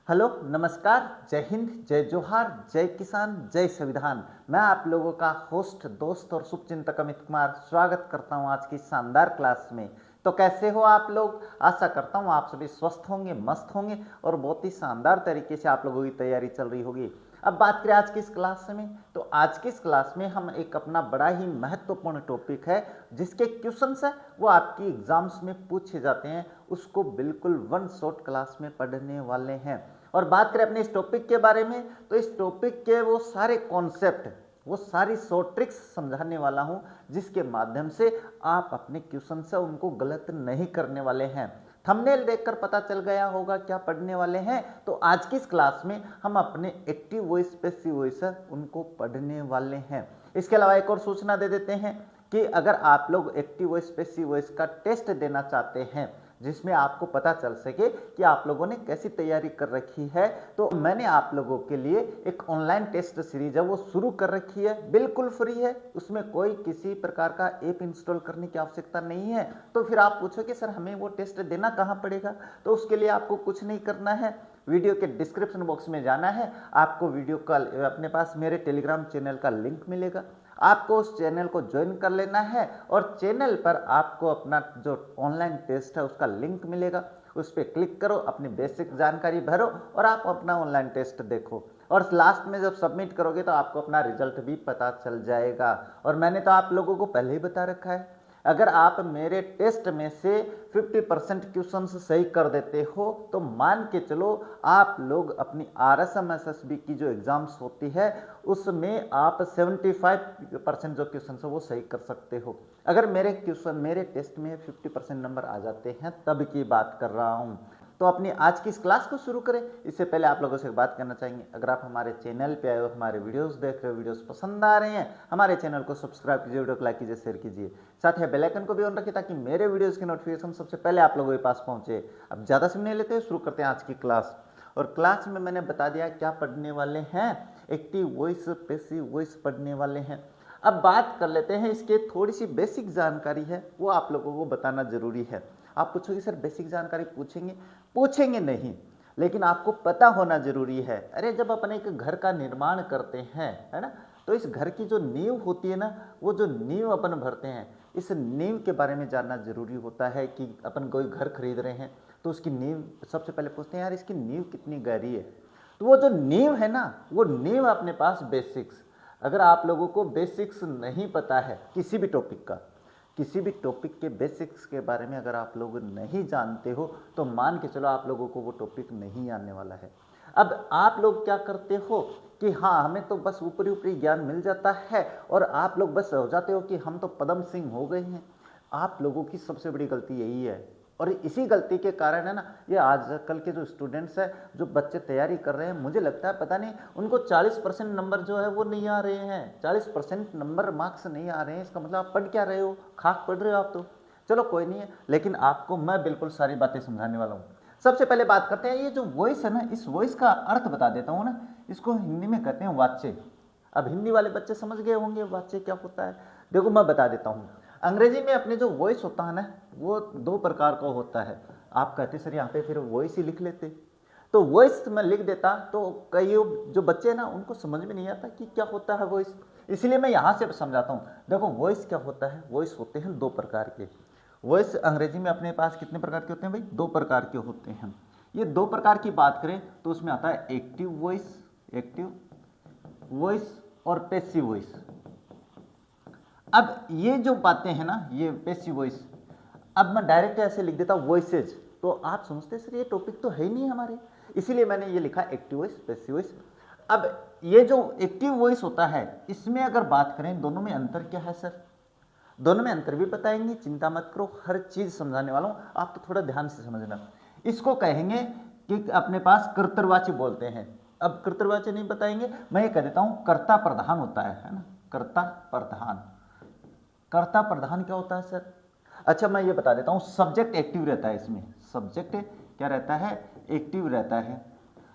Hello, नमस्कार, जय हिंद, जय जोहार, जय किसान, जय संविधान। मैं आप लोगों का होस्ट, दोस्त और शुभचिंतक अमित कुमार स्वागत करता हूं आज की शानदार क्लास में। तो कैसे हो आप लोग? आशा करता हूं आप सभी स्वस्थ होंगे, मस्त होंगे और बहुत ही शानदार तरीके से आप लोगों की तैयारी चल रही होगी। अब बात करें आज की इस क्लास में, तो आज की इस क्लास में हम एक अपना बड़ा ही महत्वपूर्ण टॉपिक है जिसके क्वेश्चंस है वो आपकी एग्जाम्स में पूछे जाते हैं, उसको बिल्कुल वन शॉट क्लास में पढ़ने वाले हैं। और बात करें अपने इस टॉपिक के बारे में, तो इस टॉपिक के वो सारे कॉन्सेप्ट, वो सारी शॉर्ट ट्रिक्स समझाने वाला हूं जिसके माध्यम से आप अपने क्वेश्चन से उनको गलत नहीं करने वाले हैं। थंबनेल देखकर पता चल गया होगा क्या पढ़ने वाले हैं। तो आज की इस क्लास में हम अपने एक्टिव वॉइस पैसिव वॉइस उनको पढ़ने वाले हैं। इसके अलावा एक और सूचना दे देते हैं कि अगर आप लोग एक्टिव वॉइस पैसिव वॉइस का टेस्ट देना चाहते हैं जिसमें आपको पता चल सके कि आप लोगों ने कैसी तैयारी कर रखी है, तो मैंने आप लोगों के लिए एक ऑनलाइन टेस्ट सीरीज है वो शुरू कर रखी है, बिल्कुल फ्री है। उसमें कोई किसी प्रकार का ऐप इंस्टॉल करने की आवश्यकता नहीं है। तो फिर आप पूछोगे सर हमें वो टेस्ट देना कहाँ पड़ेगा? तो उसके लिए आपको कुछ नहीं करना है, वीडियो के डिस्क्रिप्शन बॉक्स में जाना है, आपको वीडियो का अपने पास मेरे टेलीग्राम चैनल का लिंक मिलेगा, आपको उस चैनल को ज्वाइन कर लेना है और चैनल पर आपको अपना जो ऑनलाइन टेस्ट है उसका लिंक मिलेगा, उस पर क्लिक करो, अपनी बेसिक जानकारी भरो और आप अपना ऑनलाइन टेस्ट देखो। और लास्ट में जब सबमिट करोगे तो आपको अपना रिजल्ट भी पता चल जाएगा। और मैंने तो आप लोगों को पहले ही बता रखा है, अगर आप मेरे टेस्ट में से 50% क्वेश्चंस सही कर देते हो तो मान के चलो आप लोग अपनी RSM-SSB की जो एग्जाम्स होती है उसमें आप 75% जो क्वेश्चन है वो सही कर सकते हो। अगर मेरे टेस्ट में 50% नंबर आ जाते हैं तब की बात कर रहा हूँ। तो अपनी आज की इस क्लास को शुरू करें इससे पहले आप लोगों से बात करना चाहेंगे, अगर आप हमारे चैनल पे आए हो, हमारे वीडियोस देख रहे हो, वीडियोस पसंद आ रहे हैं, हमारे चैनल को सब्सक्राइब कीजिए, वीडियो को लाइक कीजिए, शेयर कीजिए, साथ ही बेल आइकन को भी ऑन रखिए ताकि मेरे वीडियोस की नोटिफिकेशन सबसे पहले आप लोगों के पास पहुंचे। अब ज़्यादा समय नहीं लेते हैं, शुरू करते हैं आज की क्लास। और क्लास में मैंने बता दिया क्या पढ़ने वाले हैं, एक्टिव वॉइस पैसिव वॉइस पढ़ने वाले हैं। अब बात कर लेते हैं, इसके थोड़ी सी बेसिक जानकारी है वो आप लोगों को बताना जरूरी है। आप पूछोगे सर बेसिक जानकारी पूछेंगे नहीं, लेकिन आपको पता होना जरूरी है। अरे जब अपन एक घर का निर्माण करते हैं, है ना, तो इस घर की जो नींव होती है ना, वो जो नींव अपन भरते हैं, इस नींव के बारे में जानना जरूरी होता है कि अपन कोई घर खरीद रहे हैं तो उसकी नींव सबसे पहले पूछते हैं यार इसकी नींव कितनी गहरी है। तो वो जो नींव है ना, वो नींव अपने पास बेसिक्स, अगर आप लोगों को बेसिक्स नहीं पता है किसी भी टॉपिक का, किसी भी टॉपिक के बेसिक्स के बारे में अगर आप लोग नहीं जानते हो तो मान के चलो आप लोगों को वो टॉपिक नहीं आने वाला है। अब आप लोग क्या करते हो कि हाँ हमें तो बस ऊपरी ऊपरी ज्ञान मिल जाता है और आप लोग बस हो जाते हो कि हम तो पदम सिंह हो गए हैं। आप लोगों की सबसे बड़ी गलती यही है और इसी गलती के कारण है ना ये आजकल के जो स्टूडेंट्स हैं, जो बच्चे तैयारी कर रहे हैं, मुझे लगता है पता नहीं उनको 40% नंबर जो है वो नहीं आ रहे हैं। 40% नंबर मार्क्स नहीं आ रहे हैं, इसका मतलब आप पढ़ क्या रहे हो? खाक पढ़ रहे हो आप तो। चलो कोई नहीं है, लेकिन आपको मैं बिल्कुल सारी बातें समझाने वाला हूँ। सबसे पहले बात करते हैं, ये जो वॉइस है ना, इस वॉइस का अर्थ बता देता हूँ ना। इसको हिंदी में कहते हैं वाच्य। अब हिंदी वाले बच्चे समझ गए होंगे वाच्य क्या होता है। देखो मैं बता देता हूँ, अंग्रेजी में अपने जो वॉइस होता है ना वो दो प्रकार का होता है। आप कहते सर यहाँ पे फिर वॉइस ही लिख लेते, तो वॉइस मैं लिख देता तो कई जो बच्चे हैं ना उनको समझ में नहीं आता कि क्या होता है वॉइस, इसलिए मैं यहाँ से समझाता हूँ। देखो वॉइस क्या होता है, वॉइस होते हैं दो प्रकार के। वॉइस अंग्रेजी में अपने पास कितने प्रकार के होते हैं भाई? दो प्रकार के होते हैं। ये दो प्रकार की बात करें तो उसमें आता है एक्टिव वॉइस और पैसिव वॉइस। अब ये जो बातें हैं ना, ये पैसिव वॉइस, अब मैं डायरेक्ट ऐसे लिख देता वॉइसेज तो आप समझते सर ये टॉपिक तो है ही नहीं हमारे, इसीलिए मैंने ये लिखा एक्टिव वॉइस पैसिव वॉइस। अब ये जो एक्टिव वॉइस होता है इसमें अगर बात करें दोनों में अंतर क्या है सर? दोनों में अंतर भी बताएंगे, चिंता मत करो, हर चीज समझाने वाला हूं, आप तो थोड़ा ध्यान से समझना। इसको कहेंगे कि अपने पास कर्तृवाची बोलते हैं। अब कर्तृवाची नहीं बताएंगे, मैं ये कह देता हूं कर्ता प्रधान होता है ना, कर्ता प्रधान। कर्ता प्रधान क्या होता है सर? अच्छा मैं ये बता देता हूँ, सब्जेक्ट एक्टिव रहता है इसमें, सब्जेक्ट क्या रहता है? एक्टिव रहता है।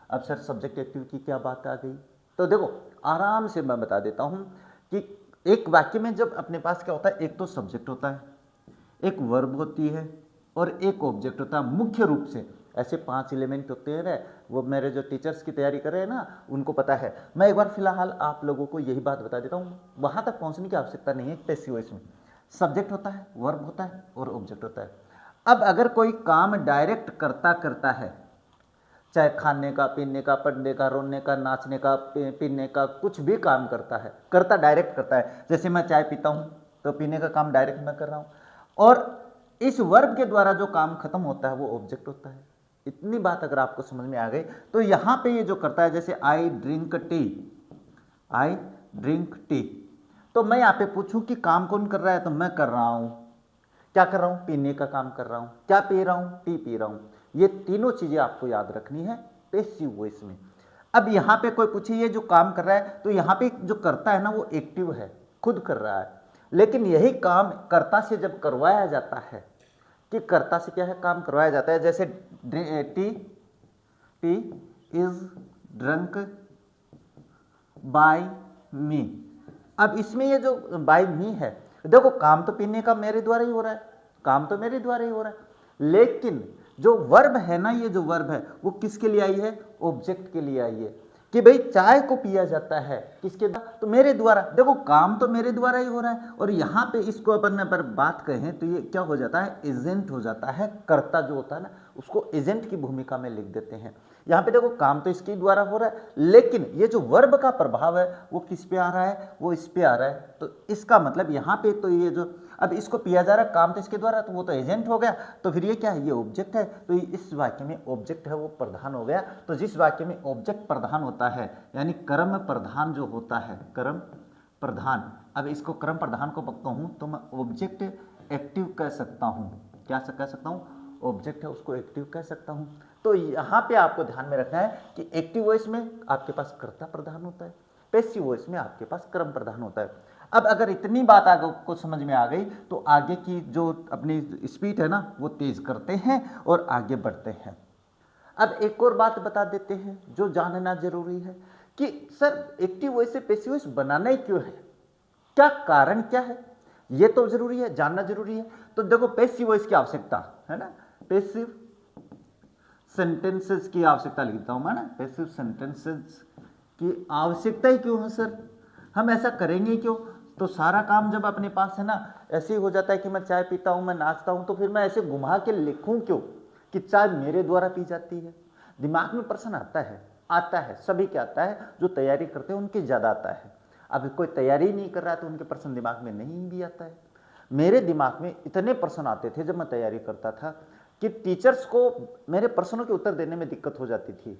अब सर सब्जेक्ट एक्टिव की क्या बात आ गई? तो देखो आराम से मैं बता देता हूँ कि एक वाक्य में जब अपने पास क्या होता है, एक तो सब्जेक्ट होता है, एक वर्ब होती है और एक ऑब्जेक्ट होता है। मुख्य रूप से ऐसे 5 एलिमेंट होते हैं ना, वो मेरे जो टीचर्स की तैयारी कर रहे हैं ना उनको पता है। मैं एक बार फिलहाल आप लोगों को यही बात बता देता हूँ, वहाँ तक पहुँचने की आवश्यकता नहीं है। पैसिव वॉइस में सब्जेक्ट होता है, वर्ब होता है और ऑब्जेक्ट होता है। अब अगर कोई काम डायरेक्ट करता करता है, चाहे खाने का, पीने का, पढ़ने का, रोने का, नाचने का, पीने का, कुछ भी काम करता है, करता डायरेक्ट करता है। जैसे मैं चाय पीता हूँ तो पीने का काम डायरेक्ट मैं कर रहा हूँ, और इस वर्ब के द्वारा जो काम खत्म होता है वो ऑब्जेक्ट होता है। इतनी बात अगर आपको समझ में आ गई तो यहाँ पे ये जो करता है, जैसे I drink tea, I drink tea, तो मैं यहाँ पे पूछूं कि काम कौन कर रहा है, तो मैं कर रहा हूँ। क्या कर रहा हूँ? पीने का काम कर रहा हूँ। क्या पी रहा हूँ? टी पी रहा हूँ। ये तीनों चीजें आपको याद रखनी है पैसिव वॉइस में। अब यहाँ पे कोई पूछे ये जो काम कर रहा है, तो यहाँ पे जो करता है ना वो एक्टिव है, खुद कर रहा है। लेकिन यही काम कर्ता से जब करवाया जाता है, कि कर्ता से क्या है, काम करवाया जाता है, जैसे tea tea is drunk by me. अब इसमें ये जो बाय मी है, देखो काम तो पीने का मेरे द्वारा ही हो रहा है, काम तो मेरे द्वारा ही हो रहा है, लेकिन जो वर्ब है ना, ये जो वर्ब है वो किसके लिए आई है? ऑब्जेक्ट के लिए आई है, कि भाई चाय को पिया जाता है किसके द्वारा? तो मेरे द्वारा। देखो काम तो मेरे द्वारा ही हो रहा है, और यहाँ पे इसको अपन अगर बात कहें तो ये क्या हो जाता है? एजेंट हो जाता है। कर्ता जो होता है ना उसको एजेंट की भूमिका में लिख देते हैं। यहाँ पे देखो काम तो इसके द्वारा हो रहा है, लेकिन ये जो वर्ब का प्रभाव है वो किस पे आ रहा है? वो इस पे आ रहा है। तो इसका मतलब यहाँ पे तो ये जो अब इसको पिया जा रहा है, काम तो इसके द्वारा, तो वो तो एजेंट हो गया, तो फिर ये क्या है? ये ऑब्जेक्ट है। तो इस वाक्य में ऑब्जेक्ट है वो प्रधान हो गया। तो जिस वाक्य में ऑब्जेक्ट प्रधान होता है, यानी कर्म प्रधान जो होता है, कर्म प्रधान, अब इसको कर्म प्रधान को कहूँ तो मैं ऑब्जेक्ट एक्टिव कह सकता हूँ। क्या कह सकता हूँ? ऑब्जेक्ट है उसको एक्टिव कह सकता हूँ। तो यहाँ पे आपको ध्यान में रखना है कि एक्टिव वॉइस में आपके पास कर्ता प्रधान होता है, पैसिव वॉइस में आपके पास कर्म प्रधान होता है। अब अगर इतनी बात आपको समझ में आ गई तो आगे की जो अपनी स्पीड है ना वो तेज करते हैं और आगे बढ़ते हैं। अब एक और बात बता देते हैं जो जानना जरूरी है कि सर एक्टिव वॉइस से पैसिव वॉइस बनाना ही क्यों है, क्या कारण क्या है, ये तो जरूरी है, जानना जरूरी है। तो देखो पैसिव वॉइस की आवश्यकता है ना, पैसिव सेंटेंसेस की आवश्यकता लिखता हूं मैं ना, पैसिव सेंटेंसेस की आवश्यकता ही क्यों है सर, हम ऐसा करेंगे क्यों? तो सारा काम जब अपने पास है ना ऐसे ही हो जाता है कि मैं चाय पीता हूँ, मैं नाचता हूँ, तो फिर मैं ऐसे घुमा के लिखूं क्यों कि चाय मेरे द्वारा पी जाती है? दिमाग में प्रश्न आता है, सभी के आता है, जो तैयारी करते हैं उनके ज़्यादा आता है। अभी कोई तैयारी नहीं कर रहा है तो उनके प्रश्न दिमाग में नहीं भी आता है। मेरे दिमाग में इतने प्रश्न आते थे जब मैं तैयारी करता था कि टीचर्स को मेरे प्रश्नों के उत्तर देने में दिक्कत हो जाती थी।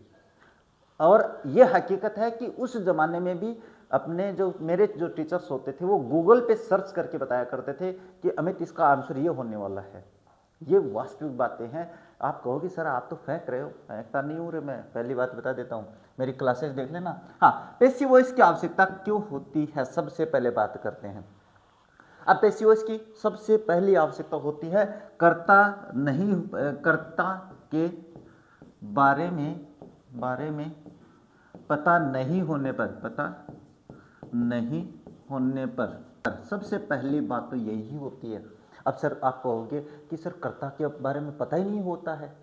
और ये हकीकत है कि उस ज़माने में भी अपने जो मेरे जो टीचर्स होते थे वो गूगल पे सर्च करके बताया करते थे कि अमित इसका आंसर ये होने वाला है। ये वास्तविक बातें हैं। आप कहोगे सर आप तो फेंक रहे हो, फेंकता नहीं हूँ रे, मैं पहली बात बता देता हूँ, मेरी क्लासेस देख लेना। हाँ, पैसिव वॉइस की आवश्यकता क्यों होती है, सबसे पहले बात करते हैं। अब पैसिव वॉइस की सबसे पहली आवश्यकता होती है कर्ता के बारे में पता नहीं होने पर, सबसे पहली बात तो यही होती है। अब सर आप कहोगे कि सर कर्ता के बारे में पता ही नहीं होता है,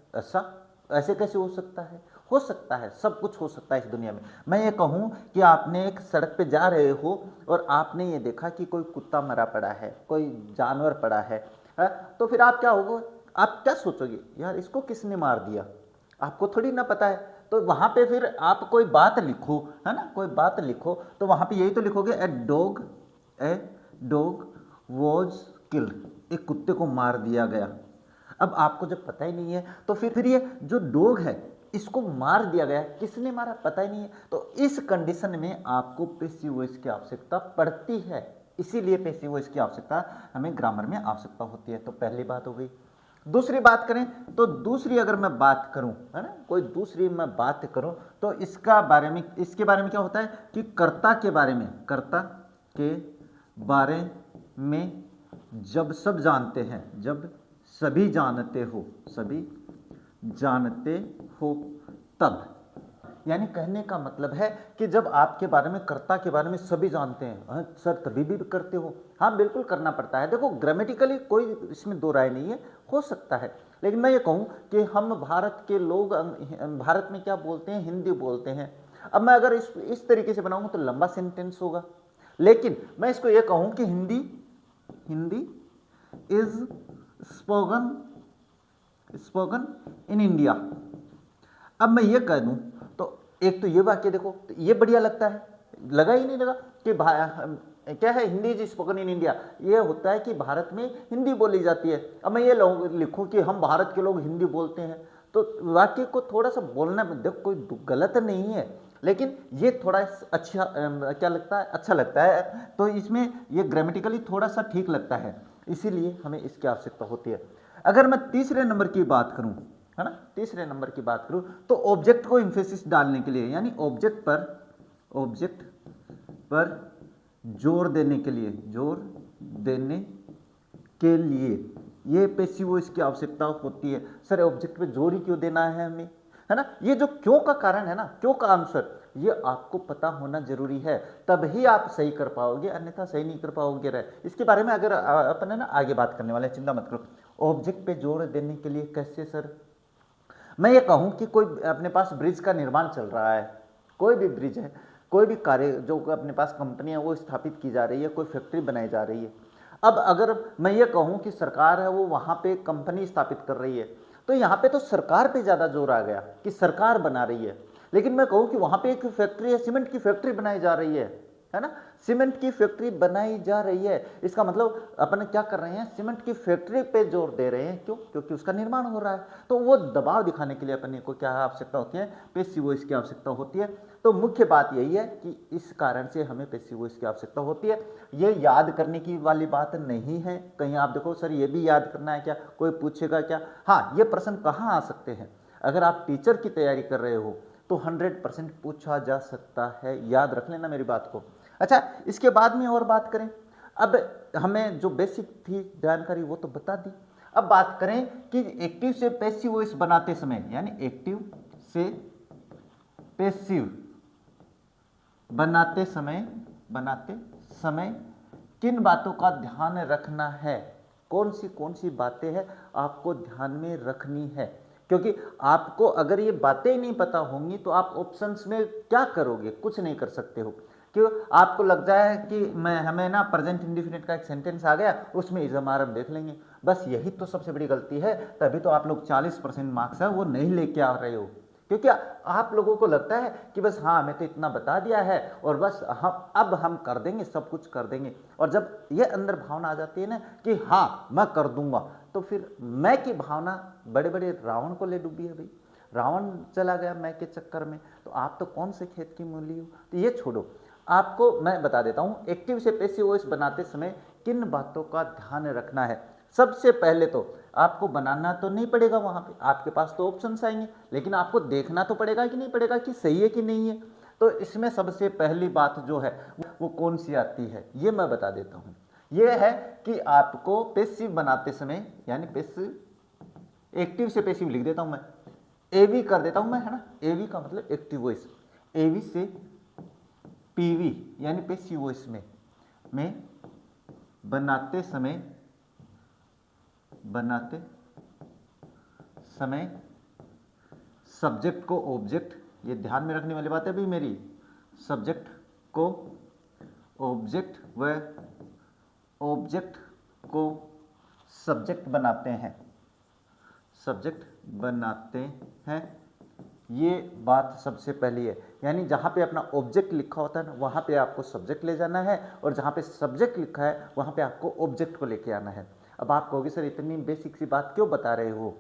ऐसे कैसे हो सकता है? हो सकता है, सब कुछ हो सकता है इस दुनिया में। मैं ये कहूँ कि आपने एक सड़क पे जा रहे हो और आपने ये देखा कि कोई कुत्ता मरा पड़ा है, कोई जानवर पड़ा है, तो फिर आप क्या होगा, आप क्या सोचोगे, यार इसको किसने मार दिया? आपको थोड़ी ना पता है। तो वहाँ पे फिर आप कोई बात लिखो, है ना, कोई बात लिखो तो वहाँ पे यही तो लिखोगे, ए डॉग वॉज किल्ड, एक कुत्ते को मार दिया गया। अब आपको जब पता ही नहीं है तो फिर ये जो डॉग है इसको मार दिया गया, किसने मारा पता ही नहीं है, तो इस कंडीशन में आपको पैसिव वॉइस की आवश्यकता पड़ती है। इसीलिए पैसिव वॉइस की आवश्यकता हमें ग्रामर में आवश्यकता होती है। तो पहली बात हो गई। दूसरी बात करें तो दूसरी अगर मैं बात करूं, है ना, कोई दूसरी मैं बात करूं तो इसके बारे में क्या होता है कि कर्ता के बारे में जब सब जानते हैं, जब सभी जानते हो तब, यानी कहने का मतलब है कि जब आपके बारे में, कर्ता के बारे में सभी जानते हैं, हाँ सर तभी भी करते हो, हाँ बिल्कुल करना पड़ता है। देखो ग्रामेटिकली कोई इसमें दो राय नहीं है, हो सकता है, लेकिन मैं ये कहूँ कि हम भारत के लोग भारत में क्या बोलते हैं, हिंदी बोलते हैं। अब मैं अगर इस तरीके से बनाऊंगा तो लंबा सेंटेंस होगा, लेकिन मैं इसको ये कहूँ कि Hindi Hindi is spoken spoken in India. अब मैं ये कह दूं तो एक तो ये वाक्य देखो, तो ये बढ़िया लगता है, लगा ही नहीं लगा कि क्या है, Hindi is spoken in India, ये होता है कि भारत में हिंदी बोली जाती है। अब मैं ये लिखूं कि हम भारत के लोग हिंदी बोलते हैं, तो वाक्य को थोड़ा सा बोलना में देखो कोई गलत नहीं है, लेकिन ये थोड़ा अच्छा क्या लगता है, अच्छा लगता है, तो इसमें ये ग्रामेटिकली थोड़ा सा ठीक लगता है, इसीलिए हमें इसकी आवश्यकता होती है। अगर मैं तीसरे नंबर की बात करूं, है ना, तीसरे नंबर की बात करूं तो ऑब्जेक्ट को इम्फेसिस डालने के लिए, यानी ऑब्जेक्ट पर जोर देने के लिए, ये पैसिव वॉइस की आवश्यकता होती है। सर ऑब्जेक्ट पे जोर ही क्यों देना है हमें, है ना, ये जो क्यों का कारण है ना, क्यों का आंसर, ये आपको पता होना जरूरी है, तभी आप सही कर पाओगे, अन्यथा सही नहीं कर पाओगे। इसके बारे में अगर अपन है ना आगे बात करने वाले, चिंता मत करो। ऑब्जेक्ट पे जोर देने के लिए कैसे सर, मैं ये कहूँ कि कोई अपने पास ब्रिज का निर्माण चल रहा है, कोई भी ब्रिज है, कोई भी कार्य जो अपने पास कंपनी है वो स्थापित की जा रही है, कोई फैक्ट्री बनाई जा रही है। अब अगर मैं ये कहूँ कि सरकार है वो वहाँ पे कंपनी स्थापित कर रही है, तो यहाँ पे तो सरकार पे ज़्यादा जोर आ गया कि सरकार बना रही है। लेकिन मैं कहूँ कि वहाँ पे एक फैक्ट्री है, सीमेंट की फैक्ट्री बनाई जा रही है ना, सीमेंट की फैक्ट्री बनाई जा रही है, इसका मतलब अपन क्या कर रहे हैं, सीमेंट की फैक्ट्री पे जोर दे रहे हैं। क्यों? क्योंकि उसका निर्माण हो रहा है, तो वो दबाव दिखाने के लिए अपन को क्या आवश्यकता होती है, पैसिव वॉइस की आवश्यकता होती है। तो मुख्य बात यही है कि इस कारण से हमें पैसिव वॉइस की आवश्यकता होती है। ये याद करने की वाली बात नहीं है, कहीं आप देखो सर ये भी याद करना है क्या, कोई पूछेगा क्या, हाँ ये प्रश्न कहाँ आ सकते हैं, अगर आप टीचर की तैयारी कर रहे हो तो 100% पूछा जा सकता है, याद रख लेना मेरी बात को। अच्छा, इसके बाद में और बात करें, अब हमें जो बेसिक थी जानकारी वो तो बता दी। अब बात करें कि एक्टिव से पैसिव वॉइस बनाते समय, यानी एक्टिव से पैसिव बनाते समय किन बातों का ध्यान रखना है, कौन सी बातें हैं आपको ध्यान में रखनी है, क्योंकि आपको अगर ये बातें ही नहीं पता होंगी तो आप ऑप्शंस में क्या करोगे, कुछ नहीं कर सकते हो। क्यों? आपको लग जाए कि हमें ना प्रेजेंट इंडिफिनिट का एक सेंटेंस आ गया, उसमें इज़म आरम देख लेंगे, बस यही तो सबसे बड़ी गलती है, तभी तो आप लोग 40% मार्क्स है वो नहीं लेके आ रहे हो, क्योंकि आप लोगों को लगता है कि बस हाँ हमें तो इतना बता दिया है और बस हम कर देंगे, सब कुछ कर देंगे। और जब ये अंदर भावना आ जाती है ना कि हाँ मैं कर दूंगा, तो फिर मैं की भावना बड़े बड़े रावण को ले डूबी है भाई, रावण चला गया मैं के चक्कर में, तो आप तो कौन से खेत की मूली हो, तो ये छोड़ो। आपको मैं बता देता हूँ एक्टिव से पैसिव वॉइस बनाते समय किन बातों का ध्यान रखना है। सबसे पहले तो आपको बनाना तो नहीं पड़ेगा, वहाँ पे आपके पास तो ऑप्शंस आएंगे, लेकिन आपको देखना तो पड़ेगा कि नहीं पड़ेगा कि सही है कि नहीं है। तो इसमें सबसे पहली बात जो है वो कौन सी आती है, ये मैं बता देता हूँ। ये है कि आपको पैसिव बनाते समय, यानी पैसिव, एक्टिव से पैसिव लिख देता हूँ मैं, एवी कर देता हूँ मैं, है ना, एवी का मतलब एक्टिव वॉइस, एवी से पीवी यानी पैसिव वॉइस में बनाते समय सब्जेक्ट को ऑब्जेक्ट, ये ध्यान में रखने वाली बात है भाई मेरी, सब्जेक्ट को ऑब्जेक्ट व ऑब्जेक्ट को सब्जेक्ट बनाते हैं, ये बात सबसे पहली है। यानी जहाँ पे अपना ऑब्जेक्ट लिखा होता है ना, वहाँ पे आपको सब्जेक्ट ले जाना है, और जहाँ पे सब्जेक्ट लिखा है वहाँ पे आपको ऑब्जेक्ट को लेके आना है। अब आप कहोगे सर इतनी बेसिक सी बात क्यों बता रहे हो,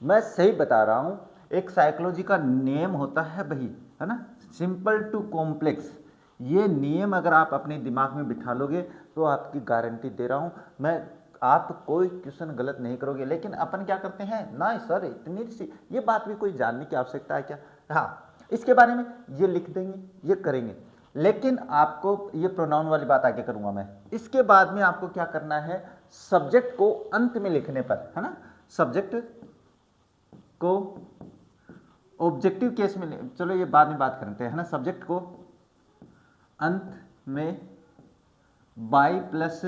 मैं सही बता रहा हूँ। एक साइकोलॉजी का नियम होता है भाई, है ना, सिंपल टू कॉम्प्लेक्स, ये नियम अगर आप अपने दिमाग में बिठा लोगे तो आपकी गारंटी दे रहा हूँ मैं, आप कोई क्वेश्चन गलत नहीं करोगे। लेकिन अपन क्या करते हैं ना सर इतनी सी ये बात भी कोई जानने की आवश्यकता है क्या, हाँ इसके बारे में ये लिख देंगे, ये करेंगे, लेकिन आपको ये प्रोनाउन वाली बात आगे करूंगा मैं। इसके बाद में आपको क्या करना है, सब्जेक्ट को अंत में लिखने पर, है ना, सब्जेक्ट को ऑब्जेक्टिव केस में, चलो ये बाद में बात करते हैं, है ना, सब्जेक्ट को अंत में बाई प्लस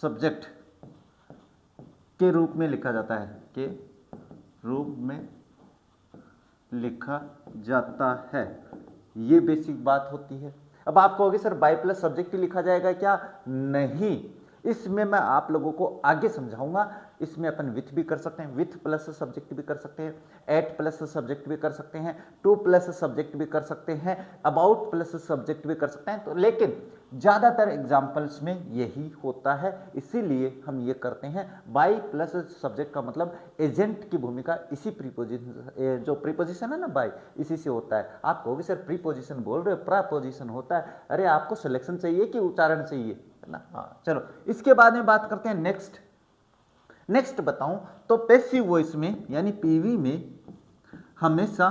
सब्जेक्ट के रूप में लिखा जाता है, के रूप में लिखा जाता है। ये बेसिक बात होती है। अब आप कहोगे सर बाई प्लस सब्जेक्ट ही लिखा जाएगा क्या? नहीं, इसमें मैं आप लोगों को आगे समझाऊंगा। इसमें अपन विथ भी कर सकते हैं, विथ प्लस सब्जेक्ट भी कर सकते हैं, एट प्लस सब्जेक्ट भी कर सकते हैं, टू प्लस सब्जेक्ट भी कर सकते हैं, अबाउट प्लस सब्जेक्ट भी कर सकते हैं। तो लेकिन ज़्यादातर एग्जाम्पल्स में यही होता है, इसीलिए हम ये करते हैं। बाई प्लस सब्जेक्ट का मतलब एजेंट की भूमिका इसी प्रीपोजिशन, जो प्रीपोजिशन है ना बाई, इसी से होता है। आप कहोगे सर प्रीपोजिशन बोल रहे हो, प्रपोजिशन होता है। अरे आपको सिलेक्शन चाहिए कि उच्चारण चाहिए, है ना? हाँ चलो, इसके बाद में बात करते हैं नेक्स्ट बताऊं तो पैसिव वॉइस में यानी पीवी में हमेशा,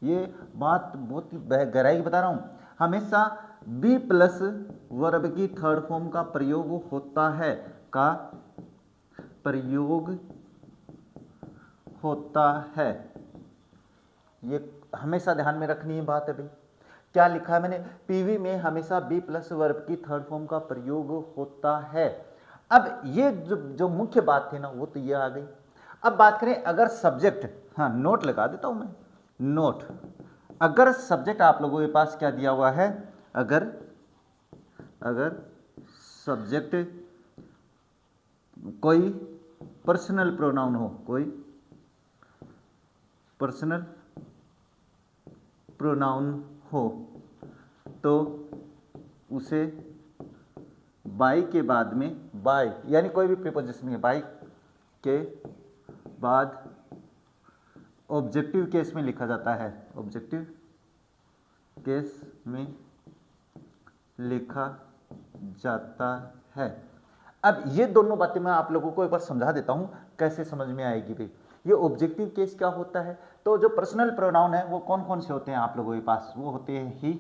ये बात बहुत ही गहराई बता रहा हूं, हमेशा बी प्लस वर्ब की थर्ड फॉर्म का प्रयोग होता है, का प्रयोग होता है। ये हमेशा ध्यान में रखनी है बात है भाई। क्या लिखा है मैंने? पीवी में हमेशा बी प्लस वर्ब की थर्ड फॉर्म का प्रयोग होता है। अब ये जो मुख्य बात थी ना, वो तो ये आ गई। अब बात करें अगर सब्जेक्ट, हाँ नोट लगा देता हूं मैं, नोट, अगर सब्जेक्ट आप लोगों के पास क्या दिया हुआ है, अगर सब्जेक्ट कोई पर्सनल प्रोनाउन हो, कोई पर्सनल प्रोनाउन हो, तो उसे बाई के बाद में, बाई यानी कोई भी प्रीपोजिशन है, बाई के बाद ऑब्जेक्टिव केस में लिखा जाता है, ऑब्जेक्टिव केस में लिखा जाता है। अब ये दोनों बातें मैं आप लोगों को एक बार समझा देता हूं, कैसे समझ में आएगी भाई। ये ऑब्जेक्टिव केस क्या होता है? तो जो पर्सनल प्रोनाउन है वो कौन कौन से होते हैं आप लोगों के पास? वो होते हैं ही।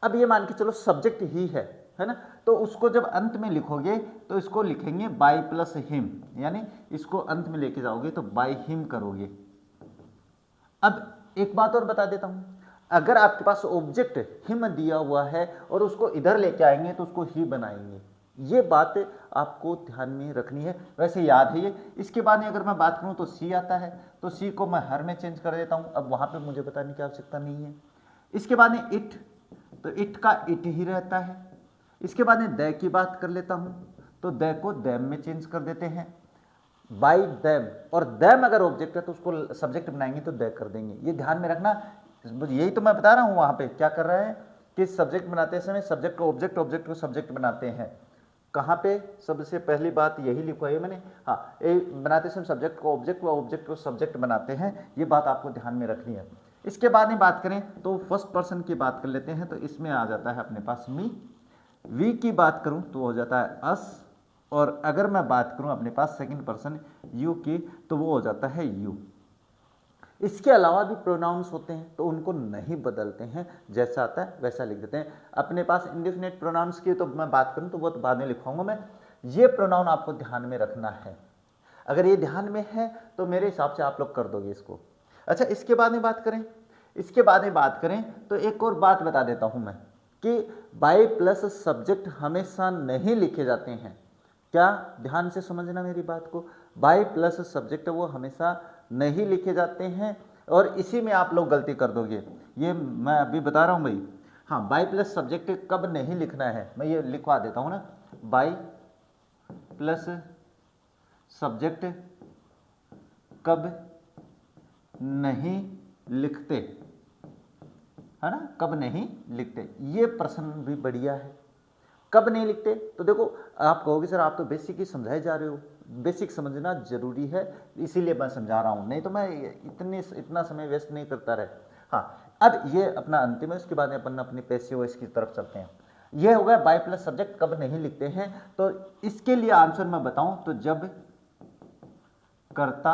अब ये मान के चलो सब्जेक्ट ही है ना? तो उसको जब अंत में लिखोगे तो इसको लिखेंगे बाई प्लस हिम, यानी इसको अंत में लेके जाओगे तो बाई हिम करोगे। अब एक बात और बता देता हूं, अगर आपके पास ऑब्जेक्ट हिम दिया हुआ है और उसको इधर लेके आएंगे तो उसको ही बनाएंगे। ये बात आपको ध्यान में रखनी है। वैसे याद है ये। इसके बाद में अगर मैं बात करूं तो सी आता है, तो सी को मैं हर में चेंज कर देता हूं। अब वहां पे मुझे बताने की आवश्यकता नहीं है। इसके बाद में इट, तो इट का इट ही रहता है। इसके बाद में द की बात कर लेता हूं, तो द को दैम में चेंज कर देते हैं, बाई दैम। और दैम अगर ऑब्जेक्ट है तो उसको सब्जेक्ट बनाएंगे तो द कर देंगे। ये ध्यान में रखना। यही तो मैं बता रहा हूं, वहां पे क्या कर रहे हैं कि सब्जेक्ट बनाते समय सब्जेक्ट को ऑब्जेक्ट, ऑब्जेक्ट को सब्जेक्ट बनाते हैं। कहाँ पे? सबसे पहली बात यही लिखवाई है मैंने, हाँ, बनाते समय सब्जेक्ट को ऑब्जेक्ट व ऑब्जेक्ट को सब्जेक्ट बनाते हैं। ये बात आपको ध्यान में रखनी है। इसके बाद में बात करें तो फर्स्ट पर्सन की बात कर लेते हैं, तो इसमें आ जाता है अपने पास मी। वी की बात करूं तो हो जाता है अस, और अगर मैं बात करूं अपने पास सेकंड पर्सन यू की, तो वो हो जाता है यू। इसके अलावा भी प्रोनाउंस होते हैं तो उनको नहीं बदलते हैं, जैसा आता है वैसा लिख देते हैं। अपने पास इंडेफिनेट प्रोनाउंस की तो मैं बात करूं तो वो तो बाद में लिखवाऊंगा मैं। ये प्रोनाउन आपको ध्यान में रखना है। अगर ये ध्यान में है तो मेरे हिसाब से आप लोग कर दोगे इसको। अच्छा, इसके बाद में बात करें तो एक और बात बता देता हूं मैं कि बाई प्लस सब्जेक्ट हमेशा नहीं लिखे जाते हैं। क्या? ध्यान से समझना मेरी बात को। बाई प्लस सब्जेक्ट वो हमेशा नहीं लिखे जाते हैं, और इसी में आप लोग गलती कर दोगे। ये मैं अभी बता रहा हूं भाई। हाँ, बाई प्लस सब्जेक्ट कब नहीं लिखना है, मैं ये लिखवा देता हूं ना। बाई प्लस सब्जेक्ट कब नहीं लिखते, है ना? कब नहीं लिखते, ये प्रश्न भी बढ़िया है। कब नहीं लिखते? तो देखो, आप कहोगे सर आप तो बेसिक ही समझाए जा रहे हो। बेसिक समझना जरूरी है, इसीलिए मैं समझा रहा हूं, नहीं तो मैं इतना समय वेस्ट नहीं करता रहे। हाँ, अब ये अपना अंतिम है, उसके बाद अपन अपने पैसे वो इसकी तरफ चलते हैं। ये हो गया बाई प्लस सब्जेक्ट कब नहीं लिखते हैं। तो इसके लिए आंसर मैं बताऊं तो जब कर्ता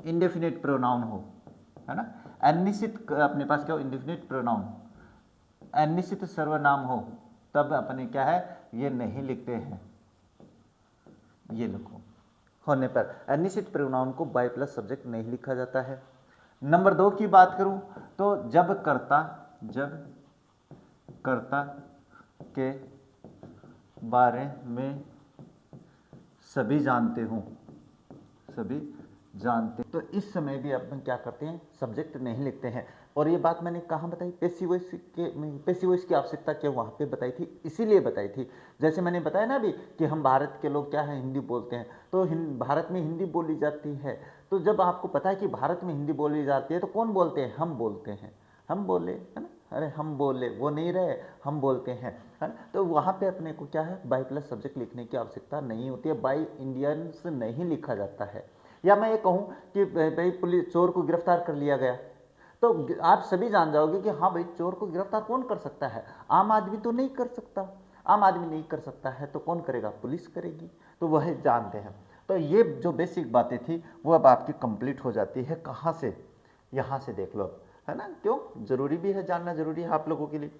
इंडेफिनिट प्रोनाउन हो, है ना? अनिश्चित, अपने पास क्या हो? इंडेफिनिट प्रोनाउन, अनिश्चित सर्वनाम हो, तब अपने क्या है, ये नहीं लिखते हैं। ये लिखो, होने पर अनिश्चित प्रोनाउन को बाई प्लस सब्जेक्ट नहीं लिखा जाता है। नंबर 2 की बात करूं तो जब कर्ता के बारे में सभी जानते हों, सभी जानते। तो इस समय भी अपन क्या करते हैं, सब्जेक्ट नहीं लिखते हैं। और ये बात मैंने कहाँ बताई, पैसिव वॉइस की आवश्यकता क्या वहाँ पे बताई थी, इसीलिए बताई थी। जैसे मैंने बताया ना अभी कि हम भारत के लोग क्या है, हिंदी बोलते हैं, तो भारत में हिंदी बोली जाती है। तो जब आपको पता है कि भारत में हिंदी बोली जाती है तो कौन बोलते हैं, हम बोलते हैं, हम बोले, है ना, अरे हम बोले, वो नहीं रहे, हम बोलते हैं, है ना। तो वहाँ पे अपने को क्या है, बाई प्लस सब्जेक्ट लिखने की आवश्यकता नहीं होती है, बाई इंडियंस नहीं लिखा जाता है। या मैं ये कहूँ कि भाई पुलिस चोर को गिरफ्तार कर लिया गया, तो आप सभी जान जाओगे कि हाँ भाई चोर को गिरफ्तार कौन कर सकता है, आम आदमी तो नहीं कर सकता। आम आदमी नहीं कर सकता है तो कौन करेगा, पुलिस करेगी। तो वह जानते हैं। तो ये जो बेसिक बातें थी वो अब आपकी कंप्लीट हो जाती है। कहाँ से, यहाँ से देख लो, है ना, क्यों जरूरी भी है, जानना जरूरी है आप लोगों के लिए।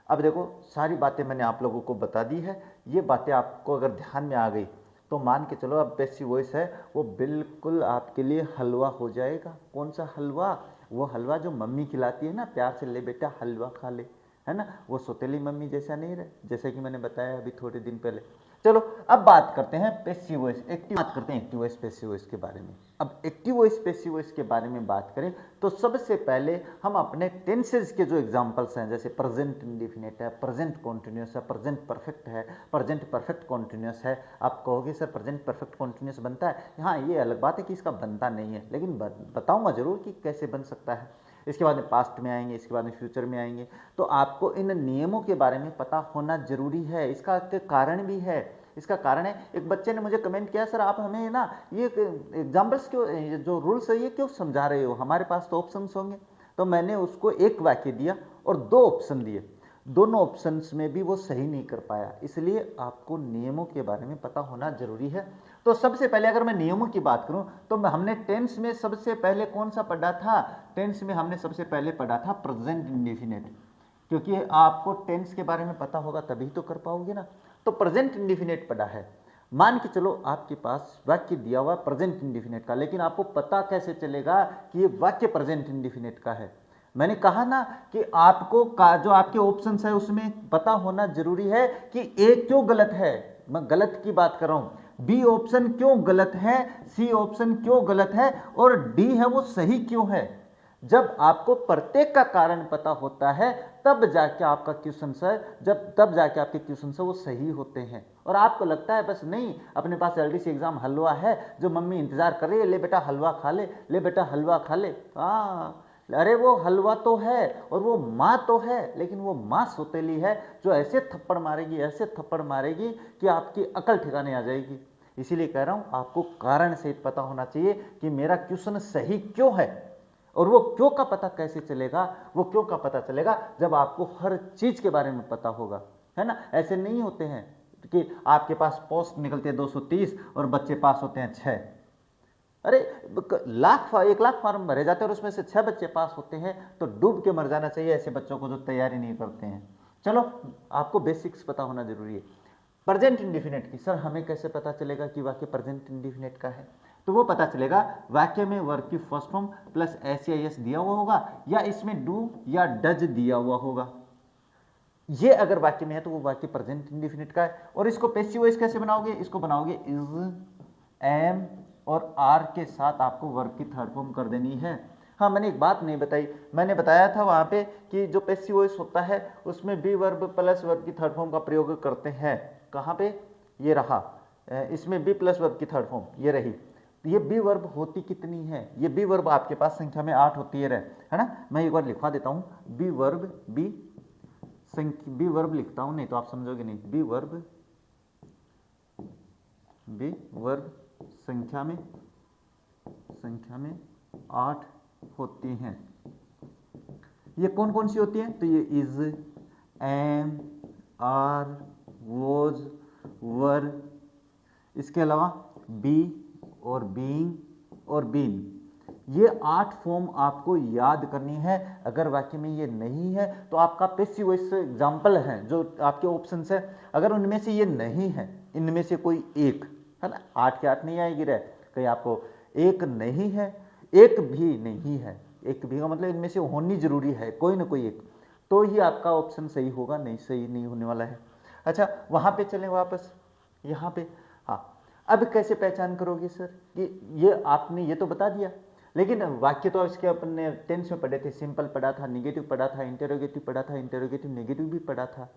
अब देखो सारी बातें मैंने आप लोगों को बता दी है। ये बातें आपको अगर ध्यान में आ गई तो मान के चलो अब पैसिव वॉइस है वो बिल्कुल आपके लिए हलवा हो जाएगा। कौन सा हलवा, वो हलवा जो मम्मी खिलाती है ना प्यार से, ले बेटा हलवा खा ले, है ना, वो सौतेली मम्मी जैसा नहीं रहे, जैसे कि मैंने बताया अभी थोड़े दिन पहले। चलो अब बात करते हैं पैसिव वॉइस, एक्टिव, बात करते हैं एक्टिव वॉइस पैसिव वॉइस के बारे में। अब एक्टिव वॉइस पैसिव वॉइस के बारे में बात करें तो सबसे पहले हम अपने टेंसेज के जो एग्जांपल्स हैं, जैसे प्रेजेंट इंडेफिनिट है, प्रेजेंट कॉन्टिन्यूस है, प्रेजेंट परफेक्ट है, प्रेजेंट परफेक्ट कॉन्टिन्यूस है। आप कहोगे सर प्रेजेंट परफेक्ट कॉन्टिन्यूस बनता है, हाँ ये अलग बात है कि इसका बनता नहीं है, लेकिन बताऊंगा जरूर कि कैसे बन सकता है। इसके बाद में पास्ट में आएंगे, इसके बाद में फ्यूचर में आएंगे। तो आपको इन नियमों के बारे में पता होना जरूरी है। इसका कारण भी है, इसका कारण है, एक बच्चे ने मुझे कमेंट किया, सर आप हमें ना ये एग्जाम्पल्स क्यों, जो रूल्स है ये क्यों समझा रहे हो, हमारे पास तो ऑप्शंस होंगे। तो मैंने उसको एक वाक्य दिया और दो ऑप्शन दिए, दोनों ऑप्शंस में भी वो सही नहीं कर पाया। इसलिए आपको नियमों के बारे में पता होना जरूरी है। तो सबसे पहले अगर मैं नियमों की बात करूं तो हमने टेंस में सबसे पहले कौन सा पढ़ा था, टेंस में हमने सबसे पहले पढ़ा था प्रेजेंट इंडेफिनिट, क्योंकि आपको टेंस के बारे में पता होगा तभी तो कर पाओगे ना। तो प्रेजेंट इंडेफिनिट पढ़ा है। मान के चलो आपके पास वाक्य दिया हुआ प्रेजेंट इंडेफिनिट का, लेकिन आपको पता कैसे चलेगा कि ये वाक्य प्रेजेंट इंडेफिनिट का है। मैंने कहा ना कि आपको जो आपके ऑप्शंस है उसमें पता होना जरूरी है कि ए क्यों गलत है, मैं गलत की बात कर रहा हूं, बी ऑप्शन क्यों गलत है, सी ऑप्शन क्यों गलत है, और डी है वो सही क्यों है। जब आपको प्रत्येक का कारण पता होता है तब जाके आपका क्वेश्चन है, तब जाके आपके क्वेश्चन है वो सही होते हैं। और आपको लगता है बस नहीं, अपने पास एलडीसी एग्जाम हलवा है जो मम्मी इंतजार कर रही है, ले बेटा हलवा खा ले, ले बेटा हलवा खा ले, हाँ अरे वो हलवा तो है और वो माँ तो है, लेकिन वो माँ सौतेली है जो ऐसे थप्पड़ मारेगी, ऐसे थप्पड़ मारेगी कि आपकी अकल ठिकाने आ जाएगी। इसीलिए कह रहा हूँ आपको कारण सहित पता होना चाहिए कि मेरा क्वेश्चन सही क्यों है। और वो क्यों का पता कैसे चलेगा, वो क्यों का पता चलेगा जब आपको हर चीज के बारे में पता होगा, है ना। ऐसे नहीं होते हैं कि आपके पास पोस्ट निकलते हैं 230 और बच्चे पास होते हैं 6। अरे 1 लाख फॉर्म भरे जाते हैं और उसमें से 6 बच्चे पास होते हैं, तो डूब के मर जाना चाहिए ऐसे बच्चों को जो तैयारी नहीं करते हैं। चलो आपको बेसिक्स पता होना जरूरी है। प्रेजेंट इंडेफिनिट की, सर हमें कैसे पता चलेगा कि वाक्य प्रेजेंट इंडेफिनिट का है, तो वो पता चलेगा वाक्य में वर्ब की फर्स्ट फॉर्म प्लस एस या एस दिया हुआ होगा, या इसमें डू या डज दिया हुआ होगा। ये अगर वाक्य में है तो वो वाक्य प्रेजेंट इंडेफिनिट का है। और इसको पैसिव वॉइस कैसे बनाओगे, इसको बनाओगे इज, एम और आर के साथ आपको वर्ब की थर्ड फॉर्म कर देनी है। हाँ मैंने एक बात नहीं बताई, मैंने बताया था वहां पे कि जो पैसिव वॉइस होता है उसमें बी वर्ब प्लस वर्ब की थर्ड फॉर्म का प्रयोग करते हैं। कहाँ पे, ये रहा, इसमें बी प्लस वर्ब की थर्ड फॉर्म ये रही। ये बी वर्ब होती कितनी है, ये बी वर्ब आपके पास संख्या में 8 होती है ना। मैं एक बार लिखवा देता हूँ, बी वर्ब, बी वर्ब लिखता हूँ, नहीं तो आप समझोगे नहीं। बी वर्ब संख्या में 8 होती हैं। ये कौन कौन सी होती हैं, तो ये इज, एम, आर, वॉज, वर, इसके अलावा बी और बीइंग और बीन। ये 8 फॉर्म आपको याद करनी है। अगर वाक्य में ये नहीं है तो आपका पैसिव वॉइस एग्जाम्पल है जो आपके ऑप्शंस है, अगर उनमें से ये नहीं है, इनमें से कोई एक है ना, 8 के 8 नहीं आएगी रहे, कहीं आपको एक नहीं है, एक भी नहीं है, एक भी का मतलब इनमें से होनी जरूरी है कोई ना कोई एक, तो ही आपका ऑप्शन सही होगा, नहीं सही नहीं होने वाला है। अच्छा वहां पे चलें वापस, यहाँ पे, हाँ अब कैसे पहचान करोगे सर कि ये आपने ये तो बता दिया, लेकिन वाक्य तो इसके अपने टेंस में पढ़े थे, सिंपल पढ़ा था, निगेटिव पढ़ा था, इंटेरोगेटिव पढ़ा था, इंटेरोगेटिव नेगेटिव भी पढ़ा था।